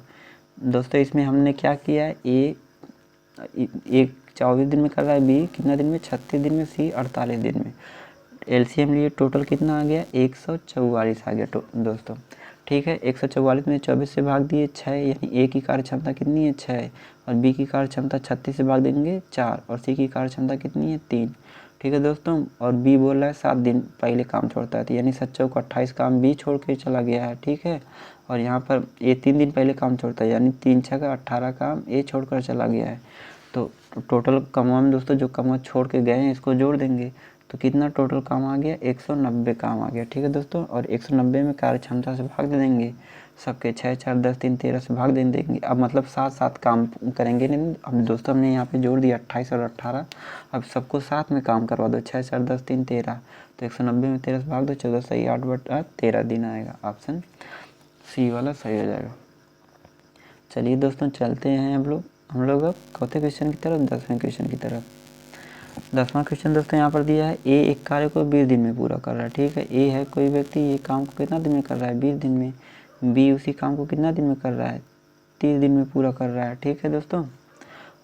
दोस्तों इसमें हमने क्या किया है, एक 24 दिन में कर रहा है, बी कितना दिन में 36 दिन में, सी 48 दिन में। एलसीएम लिए टोटल कितना आ गया, 144 आ गया दोस्तों। ठीक है, 144 में 24 से भाग दिए 6, यानी ए की कार्य क्षमता कितनी है 6, और बी की कार्य क्षमता 36 से भाग देंगे 4, और सी की कार्य क्षमता कितनी है 3। ठीक है दोस्तों, और बी बोल रहा है 7 दिन पहले काम छोड़ता है, तो यानी 7 चौक 28 काम बी छोड़ के चला गया है। ठीक है, और यहाँ पर ए 3 दिन पहले काम छोड़ता है, यानी 3 6 का 18 काम ए छोड़कर चला गया है। तो टोटल कमवा में दोस्तों जो कमवा छोड़ के गए हैं इसको जोड़ देंगे, तो कितना टोटल काम आ गया, 190 काम आ गया। ठीक है दोस्तों, और 190 में कार्य क्षमता से भाग दे देंगे सबके, 6 4 10 3 13 से भाग दे देंगे। अब मतलब 7 7 काम करेंगे नहीं। अब दोस्तों हमने यहाँ पे जोड़ दिया 28 और 18, अब सबको साथ में काम करवा दो, 6 4 10 3 13, तो 190 में 13 से भाग दो, 14 सही 8/13 दिन आएगा। ऑप्शन सी वाला सही हो जाएगा। चलिए दोस्तों चलते हैं हम लोग अब चौथे क्वेश्चन की तरफ, 10वें क्वेश्चन की तरफ। 10वां क्वेश्चन दोस्तों यहाँ पर दिया है, ए एक कार्य को 20 दिन में पूरा कर रहा है। ठीक है, ए है कोई व्यक्ति, ये काम को कितना दिन में कर रहा है, 20 दिन में। बी उसी काम को कितना दिन में कर रहा है, 30 दिन में पूरा कर रहा है। ठीक है दोस्तों,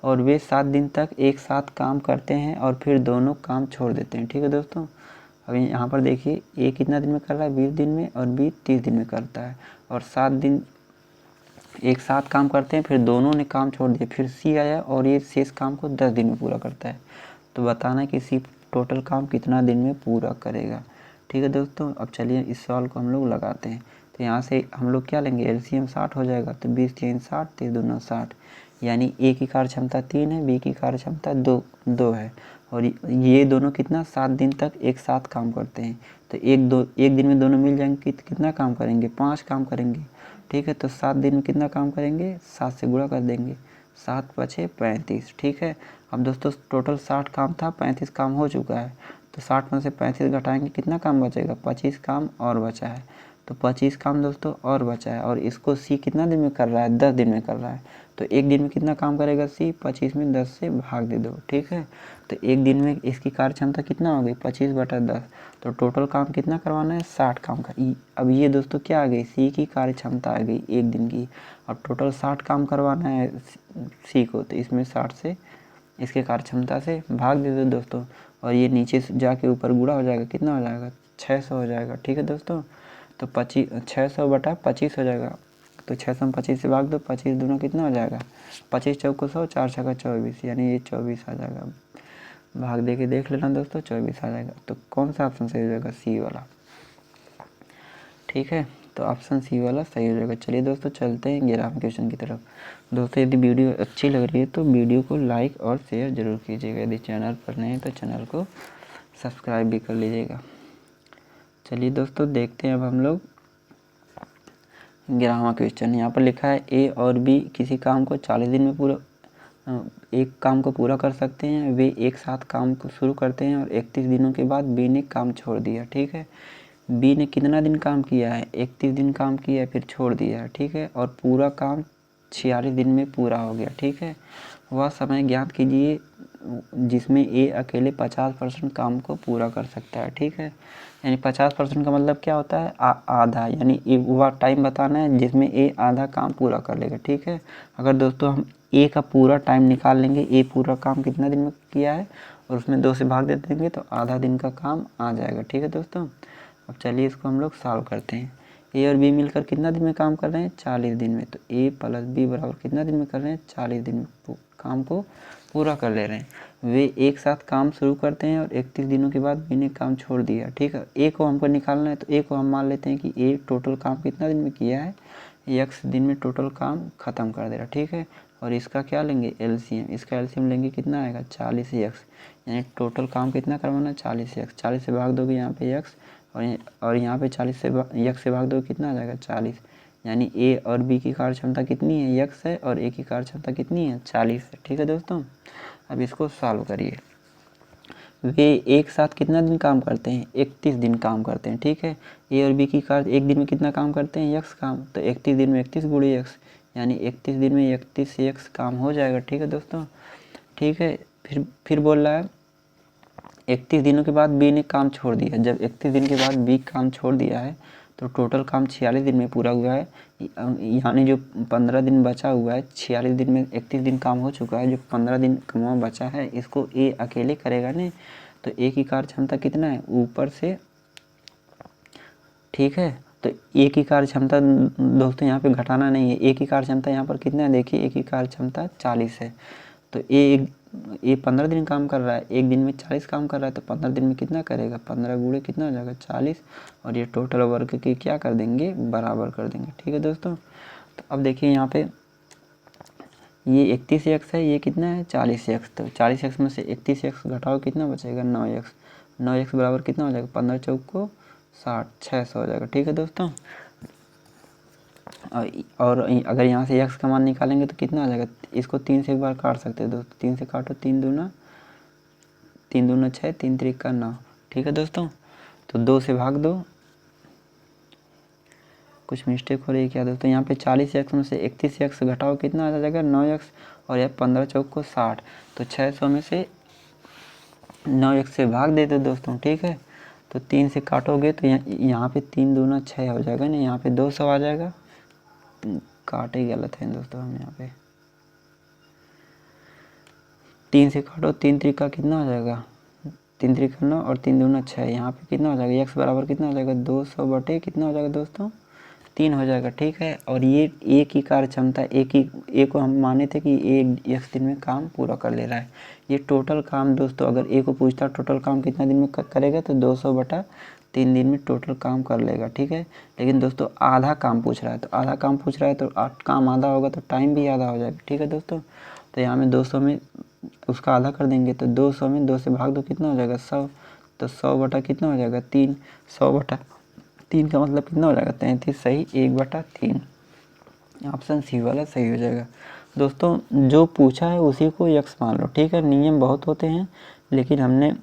और वे 7 दिन तक एक साथ काम करते हैं और फिर दोनों काम छोड़ देते हैं। ठीक है दोस्तों, अभी यहाँ पर देखिए ए कितना दिन में कर रहा है, 20 दिन में, और बी 30 दिन में करता है, और 7 दिन एक साथ काम करते हैं, फिर दोनों ने काम छोड़ दिया। फिर सी आया और ये शेष काम को 10 दिन में पूरा करता है। तो बताना है कि सी टोटल काम कितना दिन में पूरा करेगा। ठीक है दोस्तों, अब चलिए इस सवाल को हम लोग लगाते हैं। तो यहाँ से हम लोग क्या लेंगे, एलसीएम 60 हो जाएगा, तो 20 3 60, 3 2 9 60, यानी ए की कार्य क्षमता 3 है, बी की कार्य क्षमता 2 है, और ये दोनों कितना 7 दिन तक एक साथ काम करते हैं। तो एक दिन में दोनों मिल जाएंगे, कितना काम करेंगे, 5 काम करेंगे। ठीक है, तो 7 दिन में कितना काम करेंगे, 7 से गुणा कर देंगे, 7 5 35। ठीक है, अब दोस्तों टोटल 60 काम था, 35 काम हो चुका है, तो 60 में से 35 घटाएंगे, कितना काम बचेगा, 25 काम और बचा है। तो 25 काम दोस्तों और बचा है, और इसको सी कितना दिन में कर रहा है, 10 दिन में कर रहा है। तो एक दिन में कितना काम करेगा सी, 25 में 10 से भाग दे दो। ठीक है, तो एक दिन में इसकी कार्य क्षमता कितना हो गई, 25/10। तो टोटल काम कितना करवाना है, 60 काम का। अब ये दोस्तों क्या आ गई, सी की कार्य क्षमता आ गई एक दिन की। अब टोटल 60 काम करवाना है सी को, तो इसमें 60 से इसके कार्य क्षमता से भाग दे दो दोस्तों, और ये नीचे से जाके ऊपर गुणा हो जाएगा, कितना हो जाएगा, 600 हो जाएगा। ठीक है दोस्तों, तो 600/25 हो जाएगा। तो 600 में 25 से भाग दो, 25 दूना कितना हो जाएगा, 25 चौको 100, 4 छक्का 24, यानी ये 24 आ जाएगा। भाग दे के देख लेना दोस्तों, 24 आ जाएगा। तो कौन सा ऑप्शन सही हो जाएगा, सी वाला। ठीक है, तो ऑप्शन सी वाला सही हो जाएगा। चलिए दोस्तों चलते हैं 11वें क्वेश्चन की तरफ। दोस्तों यदि वीडियो अच्छी लग रही है तो वीडियो को लाइक और शेयर जरूर कीजिएगा। यदि चैनल पर नहीं है तो चैनल को सब्सक्राइब भी कर लीजिएगा। चलिए दोस्तों देखते हैं अब हम लोग 11वां क्वेश्चन। यहाँ पर लिखा है, ए और बी किसी काम को 40 दिन में एक काम को पूरा कर सकते हैं। वे एक साथ काम को शुरू करते हैं और 31 दिनों के बाद बी ने काम छोड़ दिया। ठीक है, बी ने कितना दिन काम किया है, 31 दिन काम किया है, फिर छोड़ दिया है। ठीक है, और पूरा काम 46 दिन में पूरा हो गया। ठीक है, वह समय ज्ञात कीजिए जिसमें ए अकेले 50% काम को पूरा कर सकता है। ठीक है, यानी 50% का मतलब क्या होता है, आधा, यानी वह टाइम बताना है जिसमें ए आधा काम पूरा कर लेगा। ठीक है, अगर दोस्तों हम ए का पूरा टाइम निकाल लेंगे, ए पूरा काम कितना दिन में किया है, और उसमें 2 से भाग दे देंगे तो आधा दिन का काम आ जाएगा। ठीक है दोस्तों, अब चलिए इसको हम लोग सॉल्व करते हैं। ए और बी मिलकर कितना दिन में काम कर रहे हैं, 40 दिन में। तो ए प्लस बी बराबर कितना दिन में कर रहे हैं, 40 दिन में काम को पूरा कर ले रहे हैं। वे एक साथ काम शुरू करते हैं और 31 दिनों के बाद बी ने काम छोड़ दिया। ठीक है, ए को हमको निकालना है, तो ए को हम मान लेते हैं कि ए टोटल काम कितना दिन में किया है, एक्स दिन में टोटल काम ख़त्म कर दे रहा। ठीक है, और इसका क्या लेंगे, एलसीएम। इसका एलसीएम लेंगे, कितना आएगा, 40 एक्स, यानी टोटल काम कितना करवाना है 40x। 40 से भाग दोगे यहाँ पे x और यहाँ पे 40 से x से भाग दोगे कितना आ जाएगा 40। यानी ए और बी की कार्य क्षमता कितनी है x है और ए की कार्य क्षमता कितनी है 40 है। ठीक है दोस्तों, अब इसको सॉल्व करिए। वे एक साथ कितना दिन काम करते हैं 31 दिन काम करते हैं। ठीक है, ए और बी की कार्य एक दिन में कितना काम करते हैं x काम, तो 31 दिन में 31 गुणे x, यानी 31 दिन में 31 x काम हो जाएगा। ठीक है दोस्तों, ठीक है। फिर बोल रहा है 31 दिनों के बाद बी ने काम छोड़ दिया। जब 31 दिन के बाद बी काम छोड़ दिया है तो टोटल काम 46 दिन में पूरा हुआ है, यानी जो 15 दिन बचा हुआ है 46 दिन में 31 दिन काम हो चुका है, जो 15 दिन कमा बचा है इसको ए अकेले करेगा नहीं, तो ए की कार्य क्षमता कितना है ऊपर से। ठीक है, तो ए की कार्य क्षमता दोस्तों यहाँ पे घटाना नहीं है, ए की कार्य क्षमता यहाँ पर कितना है देखिए, ए की कार्य क्षमता 40 है। तो ये 15 दिन काम कर रहा है, एक दिन में 40 काम कर रहा है, तो 15 दिन में कितना करेगा 15 गुणे कितना हो जाएगा 40, और ये टोटल वर्क की क्या कर देंगे बराबर कर देंगे। ठीक है दोस्तों, तो अब देखिए यहाँ पे ये 31x है, ये कितना है 40x, तो 40x में से 31x घटाओ कितना बचेगा 9x। 9x बराबर कितना हो जाएगा 15 चौक को 60, 600 हो जाएगा। ठीक है दोस्तों, और अगर यहाँ से x का मान निकालेंगे तो कितना आ जाएगा, इसको 3 से एक बार काट सकते हैं दोस्तों, 3 से काटो 3 दूना 6, 3 त्रिका 9। ठीक है दोस्तों, तो 2 से भाग दो, कुछ मिस्टेक हो रही है क्या दोस्तों, यहाँ पे 40x में से 31x घटाओ कितना आ जाएगा 9x, और यह 15 चौक को 60, तो 600 में से 9x से भाग देते दोस्तों। ठीक है, तो 3 से काटोगे तो यहाँ पे 3 दूना 6 हो जाएगा ना, यहाँ पे 200 आ जाएगा, काटे गलत है दोस्तों हम यहाँ पे, 3 से काटो 3 त्रिका कितना हो जाएगा 3 त्रिका 9 और 3 दूना 6, यहाँ पे कितना हो जाएगा x बराबर कितना हो जाएगा 200 बटे कितना हो जाएगा दोस्तों 3 हो जाएगा। ठीक है, और ये ए की कार्य क्षमता ए को हम माने थे कि ए x दिन में काम पूरा कर ले रहा है। ये टोटल काम दोस्तों अगर ए को पूछता टोटल काम कितना दिन में करेगा तो 200 बटा 3 दिन में टोटल काम कर लेगा। ठीक है, लेकिन दोस्तों आधा काम पूछ रहा है, तो आधा काम पूछ रहा है तो काम आधा होगा तो टाइम भी आधा हो जाएगा। ठीक है दोस्तों, तो यहाँ में 200 में उसका आधा कर देंगे, तो 200 में 2 से भाग दो कितना हो जाएगा 100, तो 100 बटा कितना हो जाएगा 3, 100 बटा 3 का मतलब कितना हो जाएगा 33, सही 1/3, ऑप्शन सी वाला सही हो जाएगा। दोस्तों जो पूछा है उसी को x मान लो। ठीक है, नियम बहुत होते हैं लेकिन हमने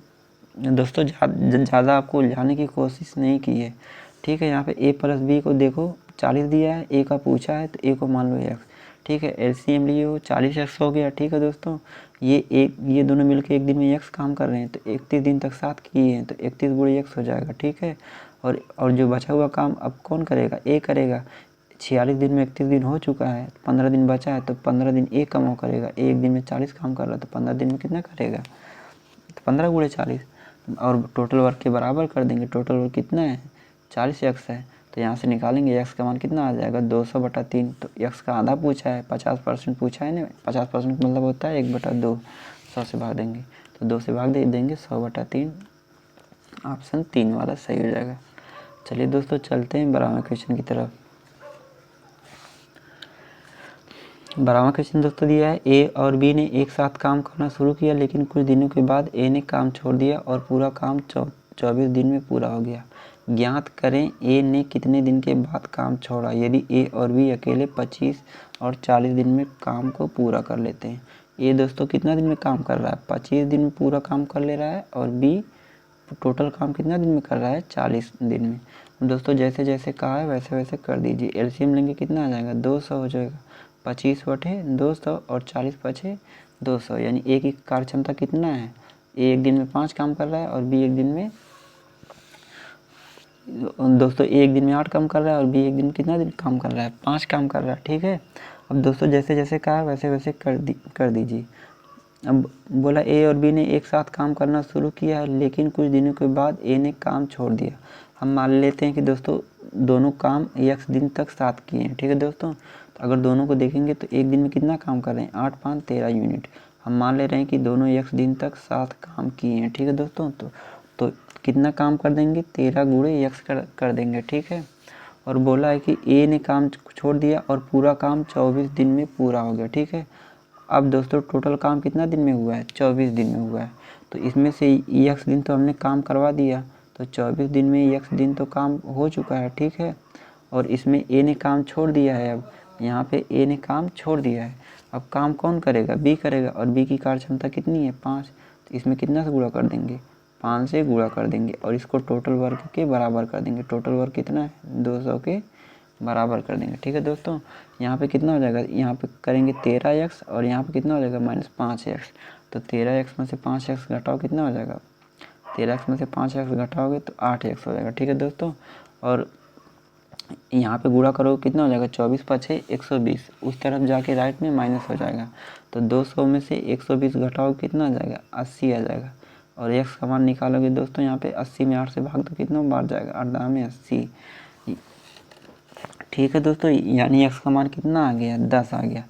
दोस्तों ज़्यादा आपको उलझाने की कोशिश नहीं की है। ठीक है, यहाँ पे a प्लस बी को देखो 40 दिया है, a का पूछा है तो a को मान लो x। ठीक है, एलसीएम लिए हो 40x हो गया। ठीक है दोस्तों, ये दोनों मिलकर एक दिन में x काम कर रहे हैं तो 31 दिन तक साथ किए हैं तो 31 गुणे x हो जाएगा। ठीक है, और जो बचा हुआ काम अब कौन करेगा ए करेगा, 46 दिन में 31 दिन हो चुका है, 15 दिन बचा है तो 15 दिन ए कम करेगा, एक दिन में 40 काम कर रहा है तो 15 दिन में कितना करेगा तो 15 गुणे 40, और टोटल वर्क के बराबर कर देंगे। टोटल वर्क कितना है 40x है, तो यहाँ से निकालेंगे x का मान कितना आ जाएगा 200 बटा 3, तो x का आधा पूछा है 50% पूछा है ना, 50% मतलब होता है 1/2, 100 से भाग देंगे तो 2 से भाग दे देंगे 100 बटा 3, ऑप्शन 3 वाला सही हो जाएगा। चलिए दोस्तों चलते हैं 12वें क्वेश्चन की तरफ। 12वां क्वेश्चन दोस्तों दिया है ए और बी ने एक साथ काम करना शुरू किया लेकिन कुछ दिनों के बाद ए ने काम छोड़ दिया और पूरा काम 24 दिन में पूरा हो गया। ज्ञात करें ए ने कितने दिन के बाद काम छोड़ा यदि ए और बी अकेले 25 और 40 दिन में काम को पूरा कर लेते हैं। ए दोस्तों कितना दिन में काम कर रहा है 25 दिन में पूरा काम कर ले रहा है, और बी टोटल काम कितना दिन में कर रहा है 40 दिन में। दोस्तों जैसे जैसे कहा है वैसे वैसे कर दीजिए। एलसीएम लेंगे कितना आ जाएगा 200 हो जाएगा, 25 बटे 200 और 40 बचे 200, यानी ए की कार्य क्षमता कितना है, ए एक दिन में 5 काम कर रहा है और बी एक दिन में दोस्तों ए एक दिन में 8 काम कर रहा है और बी एक दिन में कितना दिन काम कर रहा है 5 काम कर रहा है। ठीक है, अब दोस्तों जैसे जैसे कहा वैसे वैसे कर दीजिए। अब बोला ए और बी ने एक साथ काम करना शुरू किया है लेकिन कुछ दिनों के बाद ए ने काम छोड़ दिया। हम मान लेते हैं कि दोस्तों दोनों काम x दिन तक साथ किए हैं। ठीक है दोस्तों, तो अगर दोनों को देखेंगे तो एक दिन में कितना काम कर रहे हैं 8 5 13 यूनिट। हम मान ले रहे हैं कि दोनों x दिन तक साथ काम किए हैं। ठीक है दोस्तों, तो कितना काम कर देंगे 13 गुणे x कर देंगे। ठीक है, और बोला है कि ए ने काम छोड़ दिया और पूरा काम 24 दिन में पूरा हो गया। ठीक है, अब दोस्तों टोटल काम कितना दिन में हुआ है 24 दिन में हुआ है, तो इसमें से x दिन तो हमने काम करवा दिया, तो 24 दिन में x दिन तो काम हो चुका है, ठीक है। और इसमें a ने काम छोड़ दिया है, अब यहाँ पे a ने काम छोड़ दिया है। अब काम कौन करेगा, b करेगा, और b की कार्य क्षमता कितनी है 5, तो इसमें कितना से गुणा कर देंगे, 5 से गुणा कर देंगे और इसको टोटल वर्क के बराबर कर देंगे। टोटल वर्क कितना है 200 के बराबर कर देंगे, ठीक है दोस्तों। यहाँ पे कितना हो जाएगा, यहाँ पे करेंगे 13x और यहाँ पे कितना हो जाएगा -5x। तो 13x में से 5x घटाओ कितना हो जाएगा, 13x में से 5x घटाओगे तो 8x हो जाएगा, ठीक है दोस्तों। और यहाँ पे गुणा करो कितना हो जाएगा, 24 × 5 = 120, उस तरफ जाके राइट में माइनस हो जाएगा। तो 200 में से 120 घटाओ कितना आ जाएगा, 80 आ जाएगा। और x का मान निकालोगे दोस्तों, यहाँ पे 80 में 8 से भाग दो कितना बार जाएगा, 8 में 80, ठीक है दोस्तों। यानी x का मान कितना आ गया, 10 आ गया।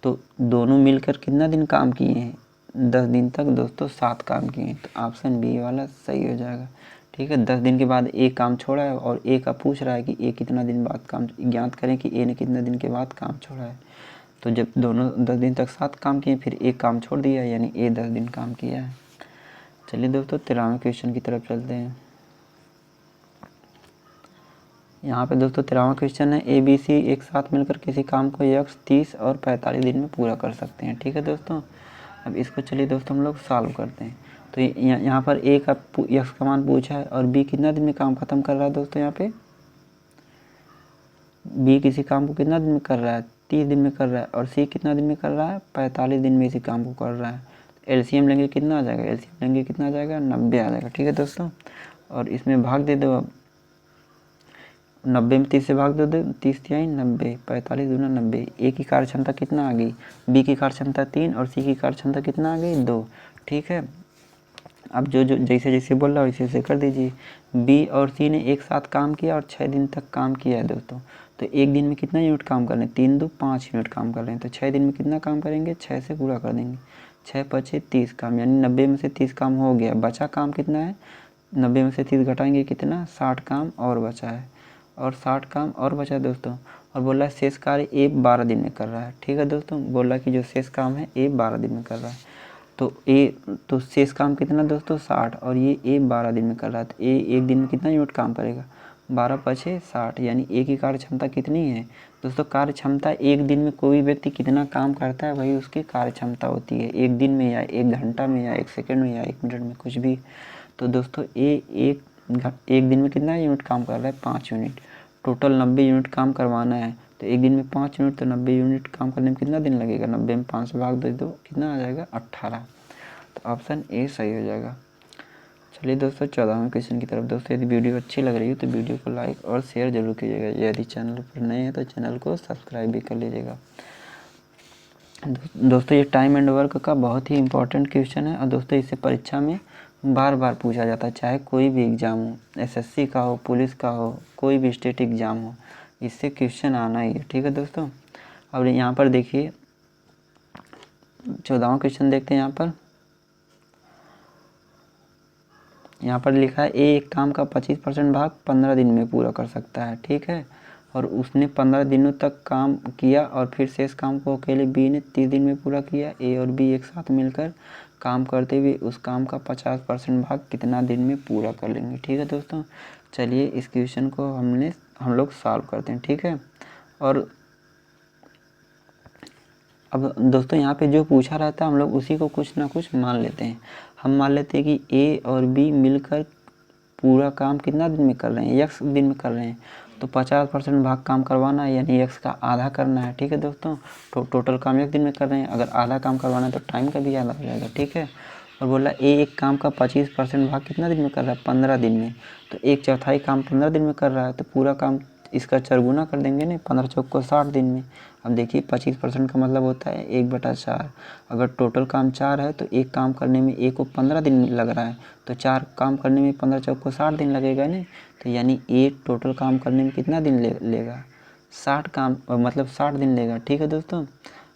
तो दोनों मिलकर कितना दिन काम किए हैं, 10 दिन तक दोस्तों 7 काम किए हैं। तो ऑप्शन बी वाला सही हो जाएगा, ठीक है। 10 दिन के बाद ए काम छोड़ा है और ए का पूछ रहा है कि ए कितना दिन बाद काम, ज्ञात करें कि ए ने कितने दिन के बाद काम छोड़ा है। तो जब दोनों 10 दिन तक 7 काम किए, फिर एक काम छोड़ दिया, यानी ए 10 दिन काम किया है। चलिए दोस्तों 13वें क्वेश्चन की तरफ चलते हैं। यहाँ पे दोस्तों 13वां क्वेश्चन है, ए बी सी एक साथ मिलकर किसी काम को x 30 और 45 दिन में पूरा कर सकते हैं, ठीक है दोस्तों। अब इसको चलिए दोस्तों हम लोग सॉल्व करते हैं। तो यहाँ पर ए का x का मान पूछा है और b कितना दिन में काम खत्म कर रहा है दोस्तों। यहाँ पे b किसी काम को कितना दिन में कर रहा है, 30 दिन में कर रहा है, और c कितना दिन में कर रहा है, 45 दिन में इसी काम को कर रहा है। एलसीएम लेंगे कितना आ जाएगा, एलसीएम लेंगे कितना आ जाएगा, 90 आ जाएगा, ठीक है दोस्तों। और इसमें भाग दे दो, अब 90 में 30 से भाग दो, 30 × 90, 45 × 90। ए की कार्य क्षमता कितना आ गई, बी की कार्य क्षमता 3 और सी की कार्य क्षमता कितना आ गई 2, ठीक है। अब जो जैसे जैसे बोल रहा है वैसे वैसे कर दीजिए। बी और सी ने एक साथ काम किया और 6 दिन तक काम किया है दोस्तों। तो एक दिन में कितना यूनिट काम कर रहे हैं, 3 × 2 = 5 यूनिट काम कर रहे हैं। तो 6 दिन में कितना काम करेंगे, 6 से गुणा कर देंगे, 6 × 5 = 30 काम, यानी 90 में से 30 काम हो गया। बचा काम कितना है, 90 में से 30 घटाएंगे कितना, 60 काम और बचा है, और 60 काम और बचा दोस्तों। और बोल रहा है शेष कार्य ए 12 दिन में कर रहा है, ठीक है दोस्तों। बोल रहा है कि जो शेष काम है ए 12 दिन में कर रहा है। तो शेष काम कितना दोस्तों 60, और ये ए 12 दिन में कर रहा है। तो ए एक दिन में कितना यूनिट काम करेगा, 12 × 5 = 60, यानी ए की कार्य क्षमता कितनी है दोस्तों। कार्य क्षमता एक दिन में कोई व्यक्ति कितना काम करता है वही उसकी कार्य क्षमता होती है, एक दिन में या 1 घंटा में या 1 सेकेंड में या 1 मिनट में, कुछ भी। तो दोस्तों ए एक दिन में कितना यूनिट काम कर रहा है, 5 यूनिट। टोटल 90 यूनिट काम करवाना है, तो एक दिन में 5 यूनिट, तो 90 यूनिट काम करने में कितना दिन लगेगा, 90 में 5 से भाग दे दो कितना आ जाएगा, 18। तो ऑप्शन ए सही हो जाएगा। चलिए दोस्तों 14वें क्वेश्चन की तरफ। दोस्तों यदि वीडियो अच्छी लग रही हो तो वीडियो को लाइक और शेयर जरूर कीजिएगा। यदि चैनल पर नए हैं तो चैनल को सब्सक्राइब भी कर लीजिएगा। दोस्तों ये टाइम एंड वर्क का बहुत ही इंपॉर्टेंट क्वेश्चन है, और दोस्तों इसे परीक्षा में बार बार पूछा जाता है, चाहे कोई भी एग्ज़ाम हो, एसएससी का हो, पुलिस का हो, कोई भी स्टेट एग्ज़ाम हो, इससे क्वेश्चन आना ही है, ठीक है दोस्तों। अब यहाँ पर देखिए 14वां क्वेश्चन देखते हैं। यहाँ पर लिखा है ए एक काम का 25% भाग 15 दिन में पूरा कर सकता है, ठीक है। और उसने 15 दिनों तक काम किया और फिर शेष काम को अकेले बी ने 30 दिन में पूरा किया। ए और बी एक साथ मिलकर काम करते हुए उस काम का 50% भाग कितना दिन में पूरा कर लेंगे, ठीक है दोस्तों। चलिए इस क्वेश्चन को हम लोग सॉल्व करते हैं, ठीक है। और अब दोस्तों यहाँ पे जो पूछा रहता है हम लोग उसी को कुछ ना कुछ मान लेते हैं। हम मान लेते हैं कि ए और बी मिलकर पूरा काम कितना दिन में कर रहे हैं, x दिन में कर रहे हैं। तो 50% भाग काम करवाना है, यानी x का आधा करना है, ठीक है दोस्तों। तो टोटल काम 1 दिन में कर रहे हैं, अगर आधा काम करवाना है तो टाइम का भी आधा हो जाएगा, ठीक है। और बोला ए एक काम का 25% भाग कितना दिन में कर रहा है, 15 दिन में। तो 1/4 काम 15 दिन में कर रहा है, तो पूरा काम इसका 4 गुना कर देंगे ना, 15 × 4 = 60 दिन में। अब देखिए 25% का मतलब होता है 1/4। अगर टोटल काम 4 है तो एक काम करने में ए को 15 दिन लग रहा है, तो 4 काम करने में 15 × 4 = 60 दिन लगेगा ना। तो यानी ए टोटल काम करने में कितना दिन लेगा, 60 काम, मतलब 60 दिन लेगा, ठीक है दोस्तों।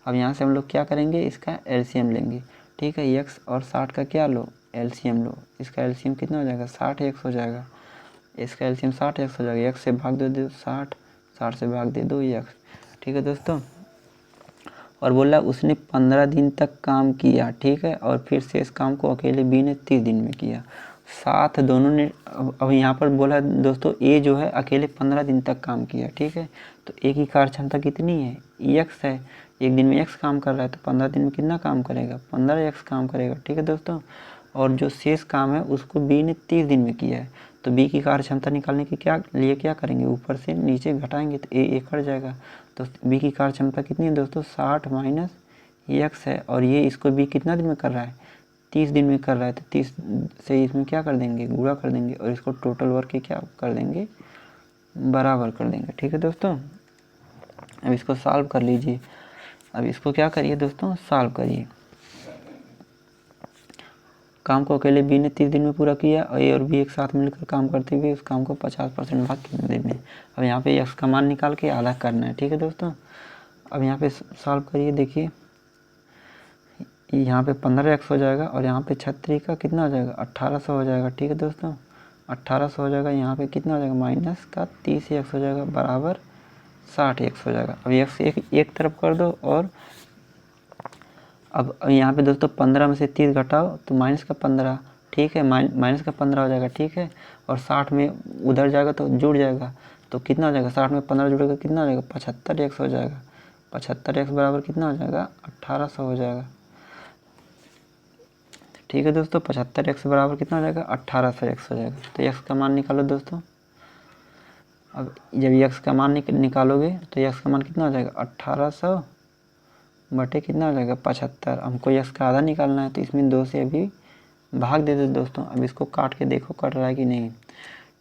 अब यहाँ से हम लोग क्या करेंगे, इसका एलसीएम लेंगे, ठीक है। x और 60 का क्या लो, एलसीएम लो। इसका एलसीएम कितना हो जाएगा, 60x हो जाएगा। इसका एलसीएम 60x हो जाएगा। x से भाग दे दो 60, 60 से भाग दे दो x, ठीक है दोस्तों। और बोला उसने 15 दिन तक काम किया, ठीक है, और फिर शेष काम को अकेले बी ने 30 दिन में किया। साथ दोनों ने अब यहाँ पर बोला दोस्तों ए जो है अकेले 15 दिन तक काम किया, ठीक है, तो ए की कार्य क्षमता कितनी है, एक्स है, एक दिन में एक्स काम कर रहा है, तो 15 दिन में कितना काम करेगा, 15 एक्स काम करेगा, ठीक है दोस्तों। और जो शेष काम है उसको बी ने 30 दिन में किया है, तो बी की कार्य क्षमता निकालने के लिए क्या करेंगे, ऊपर से नीचे घटाएंगे तो ए कट जाएगा। तो बी की कार्य क्षमता कितनी है दोस्तों, 60 माइनस एक्स है, और ये इसको बी कितना दिन में कर रहा है, 30 दिन में कर रहा है, तो 30 से इसमें क्या कर देंगे, गुणा कर देंगे, और इसको टोटल वर्क के क्या कर देंगे, बराबर कर देंगे, ठीक है दोस्तों। अब इसको सॉल्व कर लीजिए। अब इसको क्या करिए दोस्तों, सॉल्व करिए। काम को अकेले बी ने 30 दिन में पूरा किया और ए और बी एक साथ मिलकर काम करते हुए उस काम को 50% भाग कितने दिन में। अब यहाँ पे एक्स का मान निकाल के आधा करना है, ठीक है दोस्तों। अब यहाँ पे सॉल्व करिए, देखिए यहाँ पे 15x हो जाएगा और यहाँ पे 36 का कितना हो जाएगा, 1800 हो जाएगा, ठीक है दोस्तों। 1800 हो जाएगा, यहाँ पे कितना हो जाएगा, माइनस का 30x हो जाएगा बराबर 60x हो जाएगा। अब एक्स एक तरफ कर दो, और अब यहाँ पे दोस्तों 15 में से 30 घटाओ तो माइनस का 15, ठीक है, माइनस का 15 हो जाएगा, ठीक है। और 60 में उधर जाएगा तो जुड़ जाएगा, तो कितना हो जाएगा, 60 में 15 जुड़ेगा कितना हो जाएगा, 75x हो जाएगा। 75x बराबर कितना हो जाएगा, 1800 हो जाएगा, ठीक है दोस्तों। 75x बराबर कितना हो जाएगा, 1800x हो जाएगा। तो x का मान निकालो दोस्तों। अब जब x का मान निकालोगे तो x का मान कितना हो जाएगा, 1800 बटे कितना हो जाएगा, 75। हमको x का आधा निकालना है, तो इसमें 2 से अभी भाग दे दो दोस्तों। अब इसको काट के देखो कट रहा है कि नहीं,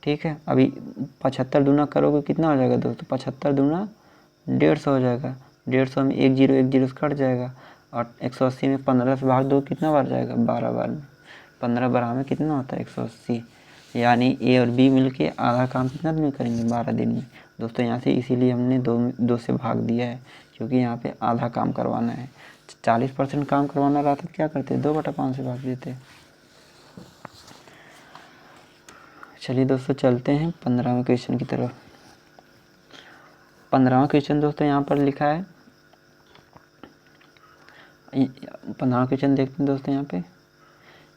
ठीक है। अभी 75 दूना करोगे कितना हो जाएगा दोस्तों, 75 दूना 150 हो जाएगा। 150 में 1 0 1 0 कट जाएगा, और 180 में 15 से भाग दो कितना बार जाएगा, 12 बार में। 15 बारह में कितना होता है, 180। यानी ए और बी मिलके आधा काम कितना दिन में करेंगे, 12 दिन में दोस्तों। यहाँ से इसीलिए हमने दो से भाग दिया है, क्योंकि यहाँ पे आधा काम करवाना है। 40% काम करवाना रहा तो क्या करते, 2/5 से भाग देते। चलिए दोस्तों चलते हैं 15वें क्वेश्चन की तरफ। 15वां क्वेश्चन दोस्तों यहाँ पर लिखा है, 15वां क्वेश्चन देखते हैं दोस्तों। यहाँ पे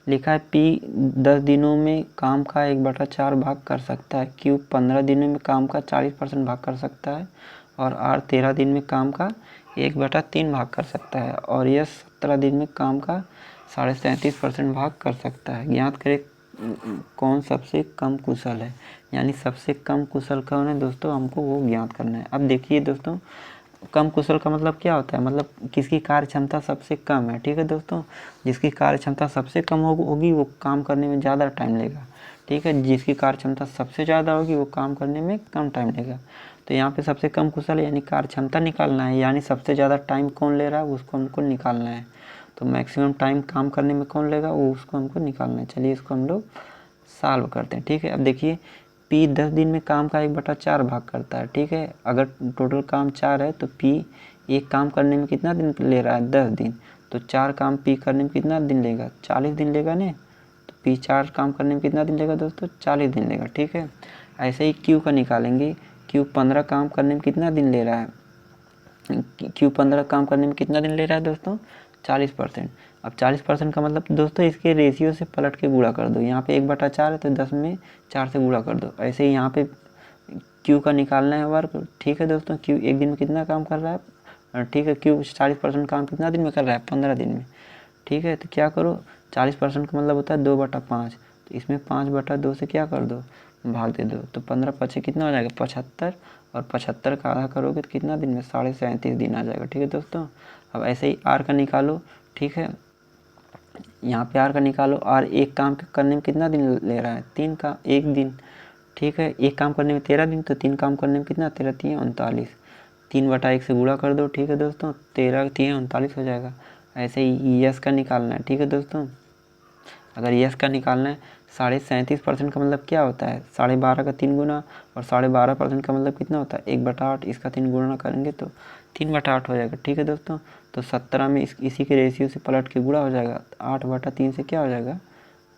लिखा है P 10 दिनों में काम का 1/4 भाग कर सकता है, Q 15 दिनों में काम का 40% भाग कर सकता है, और R 13 दिन में काम का 1/3 भाग कर सकता है, और यह 17 दिन में काम का 37.5% भाग कर सकता है। ज्ञात करें कौन सबसे कम कुशल है। यानी सबसे कम कुशल कौन है दोस्तों, हमको वो ज्ञात करना है। अब देखिए दोस्तों, कम कुशल का मतलब क्या होता है, मतलब किसकी कार्य क्षमता सबसे कम है, ठीक है दोस्तों। जिसकी कार्य क्षमता सबसे कम होगी वो काम करने में ज़्यादा टाइम लेगा, ठीक है। जिसकी कार्य क्षमता सबसे ज़्यादा होगी वो काम करने में कम टाइम लेगा। तो यहाँ पे सबसे कम कुशल यानी कार्य क्षमता निकालना है, यानी सबसे ज़्यादा टाइम कौन ले रहा है उसको हमको निकालना है। तो मैक्सिमम टाइम काम करने में कौन लेगा वो उसको हमको निकालना है। चलिए इसको हम लोग सॉल्व करते हैं, ठीक है। अब देखिए P 10 दिन में काम का 1/4 भाग करता है, ठीक है। अगर टोटल काम 4 है तो P एक काम करने में कितना दिन ले रहा है, 10 दिन। तो 4 काम P करने में कितना दिन लेगा, 40 दिन लेगा ने। तो P 4 काम करने में कितना दिन लेगा दोस्तों, 40 दिन लेगा, ठीक है। ऐसे ही Q का निकालेंगे। Q 15 काम करने में कितना दिन ले रहा है, Q 15 काम करने में कितना दिन ले रहा है दोस्तों, 40%। अब 40% का मतलब दोस्तों इसके रेशियो से पलट के गुणा कर दो। यहाँ पे 1/4 है तो 10 में 4 से गुणा कर दो। ऐसे ही यहाँ पे Q का निकालना है वर्क, ठीक है दोस्तों। Q एक दिन में कितना काम कर रहा है, ठीक है। Q 40% काम कितना दिन में कर रहा है, 15 दिन में, ठीक है। तो क्या करो, 40% का मतलब होता है 2/5, तो इसमें 5/2 से क्या कर दो, भाग दे दो। तो 15 पचे कितना हो जाएगा, 75, और 75 का आधा करोगे तो कितना दिन में, 37.5 दिन आ जाएगा, ठीक है दोस्तों। अब ऐसे ही R का निकालो, ठीक है। यहाँ पे R का निकालो। R एक काम करने में कितना दिन ले रहा है, 3 का 1 दिन, ठीक है। एक काम करने में 13 दिन, तो 3 काम करने में कितना, 13 3 39, 3/1 से गुणा कर दो, ठीक है दोस्तों। 13 3 39 हो जाएगा। ऐसे ही यस का निकालना है, ठीक है दोस्तों। अगर यस का निकालना है, 37.5% का मतलब क्या होता है, 12.5 का 3 गुना, और 12.5% का मतलब कितना होता है, 1/8। इसका 3 गुना करेंगे तो 3/8 हो जाएगा, ठीक है दोस्तों। तो 17 में इसी के रेशियो से पलट के गुणा हो जाएगा, 8/3 से क्या हो जाएगा,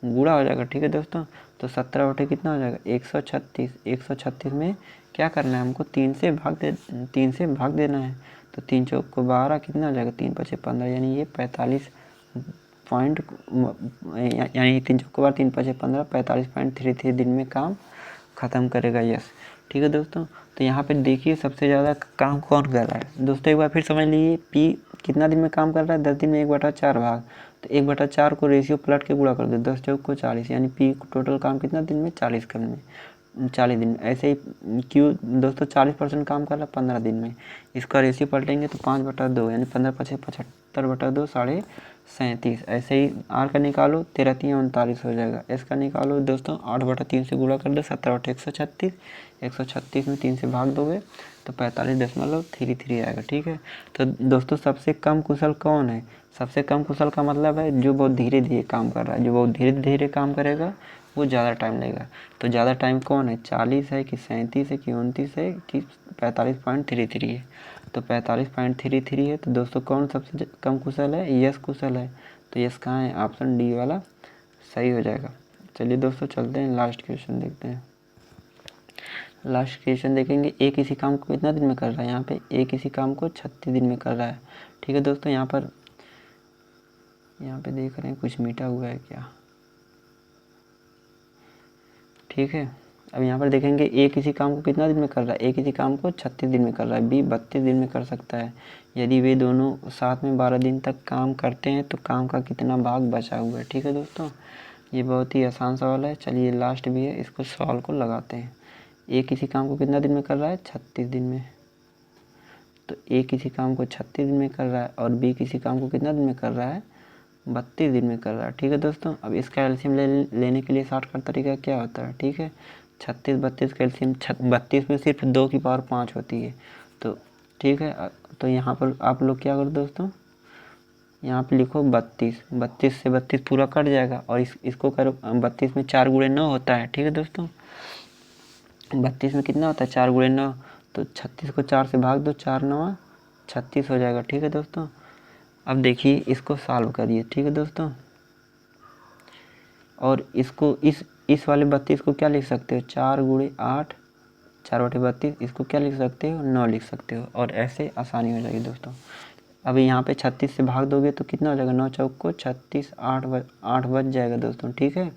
गुणा हो जाएगा, ठीक है दोस्तों। तो 17 बटे कितना हो जाएगा, 136। 136 में क्या करना है हमको, 3 से भाग देना है। तो 3 चौक को 12 कितना हो जाएगा, 3 पचे 15, यानी ये 45 पॉइंट यानी 3 चौक को 12 3 पचे 15 45.33 दिन में काम ख़त्म करेगा। यस, ठीक है दोस्तों। तो यहाँ पे देखिए सबसे ज़्यादा काम कौन कर रहा है दोस्तों, एक बार फिर समझ लीजिए। पी कितना दिन में काम कर रहा है, 10 दिन में 1/4 भाग, तो 1/4 को रेशियो पलट के गुणा कर दो, 10 चौक को 40, यानी पी टोटल काम कितना दिन में, 40 दिन में, 40 दिन। ऐसे ही क्यू दोस्तों 40% काम कर रहा है 15 दिन में, इसका रेशियो पलटेंगे तो 5/2 यानी 15 पचे 75/2 37। ऐसे ही आर का निकालो, 13 3 39 हो जाएगा। एस का निकालो दोस्तों, 8/3 से गुणा कर दो, 17/136, 136 में 3 से भाग दोगे तो 45.33 आएगा। ठीक है, तो दोस्तों सबसे कम कुशल कौन है, सबसे कम कुशल का मतलब है जो बहुत धीरे धीरे काम कर रहा है। जो बहुत धीरे धीरे काम करेगा वो ज़्यादा टाइम लेगा। तो ज़्यादा टाइम कौन है, 40 है कि 37 है कि 29 है कि 45.33 है। तो 45.33 है। तो दोस्तों कौन सबसे कम कुशल है, यस कुशल है। तो यस कहाँ है, ऑप्शन डी वाला सही हो जाएगा। चलिए दोस्तों चलते हैं लास्ट क्वेश्चन देखते हैं। लास्ट क्वेश्चन देखेंगे, एक इसी काम को कितना दिन में कर रहा है, यहाँ पे एक इसी काम को 36 दिन में कर रहा है। ठीक है दोस्तों, यहाँ पे देख रहे हैं कुछ मीठा हुआ है क्या। ठीक है, अब यहाँ पर देखेंगे एक इसी काम को कितना दिन में कर रहा है, एक इसी काम को 36 दिन में कर रहा है। बी 32 दिन में कर सकता है। यदि वे दोनों साथ में 12 दिन तक काम करते हैं तो काम का कितना भाग बचा हुआ है। ठीक है दोस्तों, ये बहुत ही आसान सवाल है। चलिए लास्ट भी है, इसको सवाल को लगाते हैं। एक किसी काम को कितना दिन में कर रहा है, 36 दिन में। तो ए किसी काम को 36 दिन में कर रहा है और बी किसी काम को कितना दिन में कर रहा है, 32 दिन में कर रहा है। ठीक है दोस्तों, अब इसका एलसीएम लेने के लिए शॉर्ट का तरीका क्या होता है। ठीक है, 36 32 का एलसीएम 32 में सिर्फ 2 की पावर 5 होती है। तो ठीक है, तो यहाँ पर आप लोग क्या करो दोस्तों, यहाँ पे लिखो 32, 32 से 32 पूरा कट जाएगा और इसको करो 32 में 4 गुणे 9 होता है। ठीक है दोस्तों, 32 में कितना होता है, 4 गुणे 9, तो 36 को 4 से भाग दो, 4 9 36 हो जाएगा। ठीक है दोस्तों, अब देखिए इसको सॉल्व करिए। ठीक है दोस्तों, और इसको इस वाले 32 को क्या लिख सकते हो, 4 गुणे 8 4/32, इसको क्या लिख सकते हो, 9 लिख सकते हो, और ऐसे आसानी हो जाएगी दोस्तों। अभी यहाँ पे 36 से भाग दोगे तो कितना हो जाएगा, 9 चौक को 36, 8 बच जाएगा दोस्तों। ठीक है,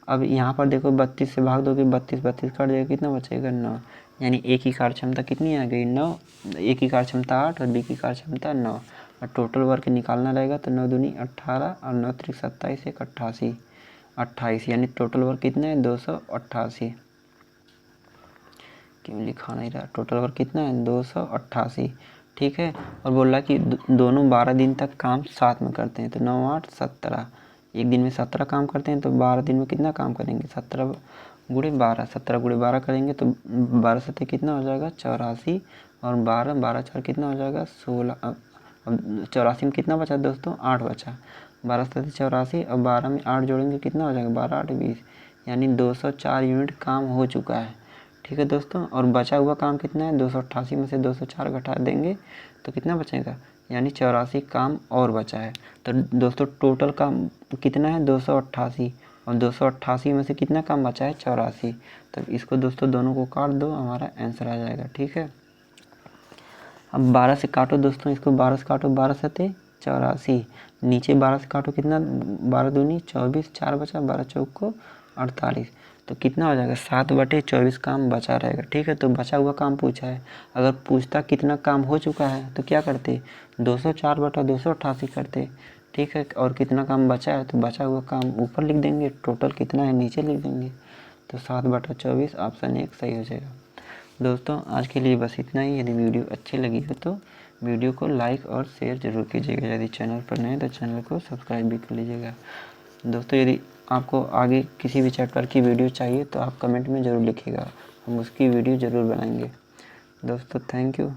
अब यहाँ पर देखो 32 से भाग दोगे, 32 32 कट जाएगा, कितना बचेगा, 9, यानी ए की कार्य क्षमता कितनी आ गई, 9। ए की कार्य क्षमता 8 और बी की कार्य क्षमता 9, और टोटल वर्क निकालना रहेगा तो 9 दूनी 18 और 9 त्रिक 27, 1 28, यानी टोटल वर्क कितना है, 288। क्यों लिखा नहीं रहा, टोटल वर्क कितना है, 288। ठीक है, और बोल रहा कि दोनों 12 दिन तक काम साथ में करते हैं, तो 9 8 17, एक दिन में 17 काम करते हैं, तो 12 दिन में कितना काम करेंगे, 17 गुणे 12, 17 गुणे 12 करेंगे तो 12 सत्ते कितना हो जाएगा, 84, और 12 12 4 कितना हो जाएगा, 16। 84 में कितना बचा दोस्तों, 8 बचा, 12 सत्ते 84, और 12 में 8 जोड़ेंगे कितना हो जाएगा, 12 8 20, यानी 204 यूनिट काम हो चुका है। ठीक है दोस्तों, और बचा हुआ काम कितना है, 288 में से 204 घटा देंगे तो कितना बचेगा, यानी 84 काम और बचा है। तो दोस्तों टोटल काम कितना है, 288, और 288 में से कितना काम बचा है, 84। तो इसको दोस्तों दोनों को काट दो, हमारा आंसर आ जाएगा। ठीक है, अब 12 से काटो दोस्तों, इसको 12 से काटो, 12 सत्ते 84, नीचे 12 से काटो कितना, 12 दूनी 24, 4 बचा, 12 चौक को 48, तो कितना हो जाएगा, 7/24 काम बचा रहेगा। ठीक है, तो बचा हुआ काम पूछा है, अगर पूछता कितना काम हो चुका है तो क्या करते, 204/288 करते। ठीक है, और कितना काम बचा है तो बचा हुआ काम ऊपर लिख देंगे, टोटल कितना है नीचे लिख देंगे, तो 7/24 ऑप्शन 1 सही हो जाएगा। दोस्तों आज के लिए बस इतना ही। यदि वीडियो अच्छी लगी हो तो वीडियो को लाइक और शेयर ज़रूर कीजिएगा। यदि चैनल पर नए तो चैनल को सब्सक्राइब भी कर लीजिएगा। दोस्तों यदि आपको आगे किसी भी चैप्टर की वीडियो चाहिए तो आप कमेंट में ज़रूर लिखिएगा, हम उसकी वीडियो ज़रूर बनाएंगे। दोस्तों थैंक यू।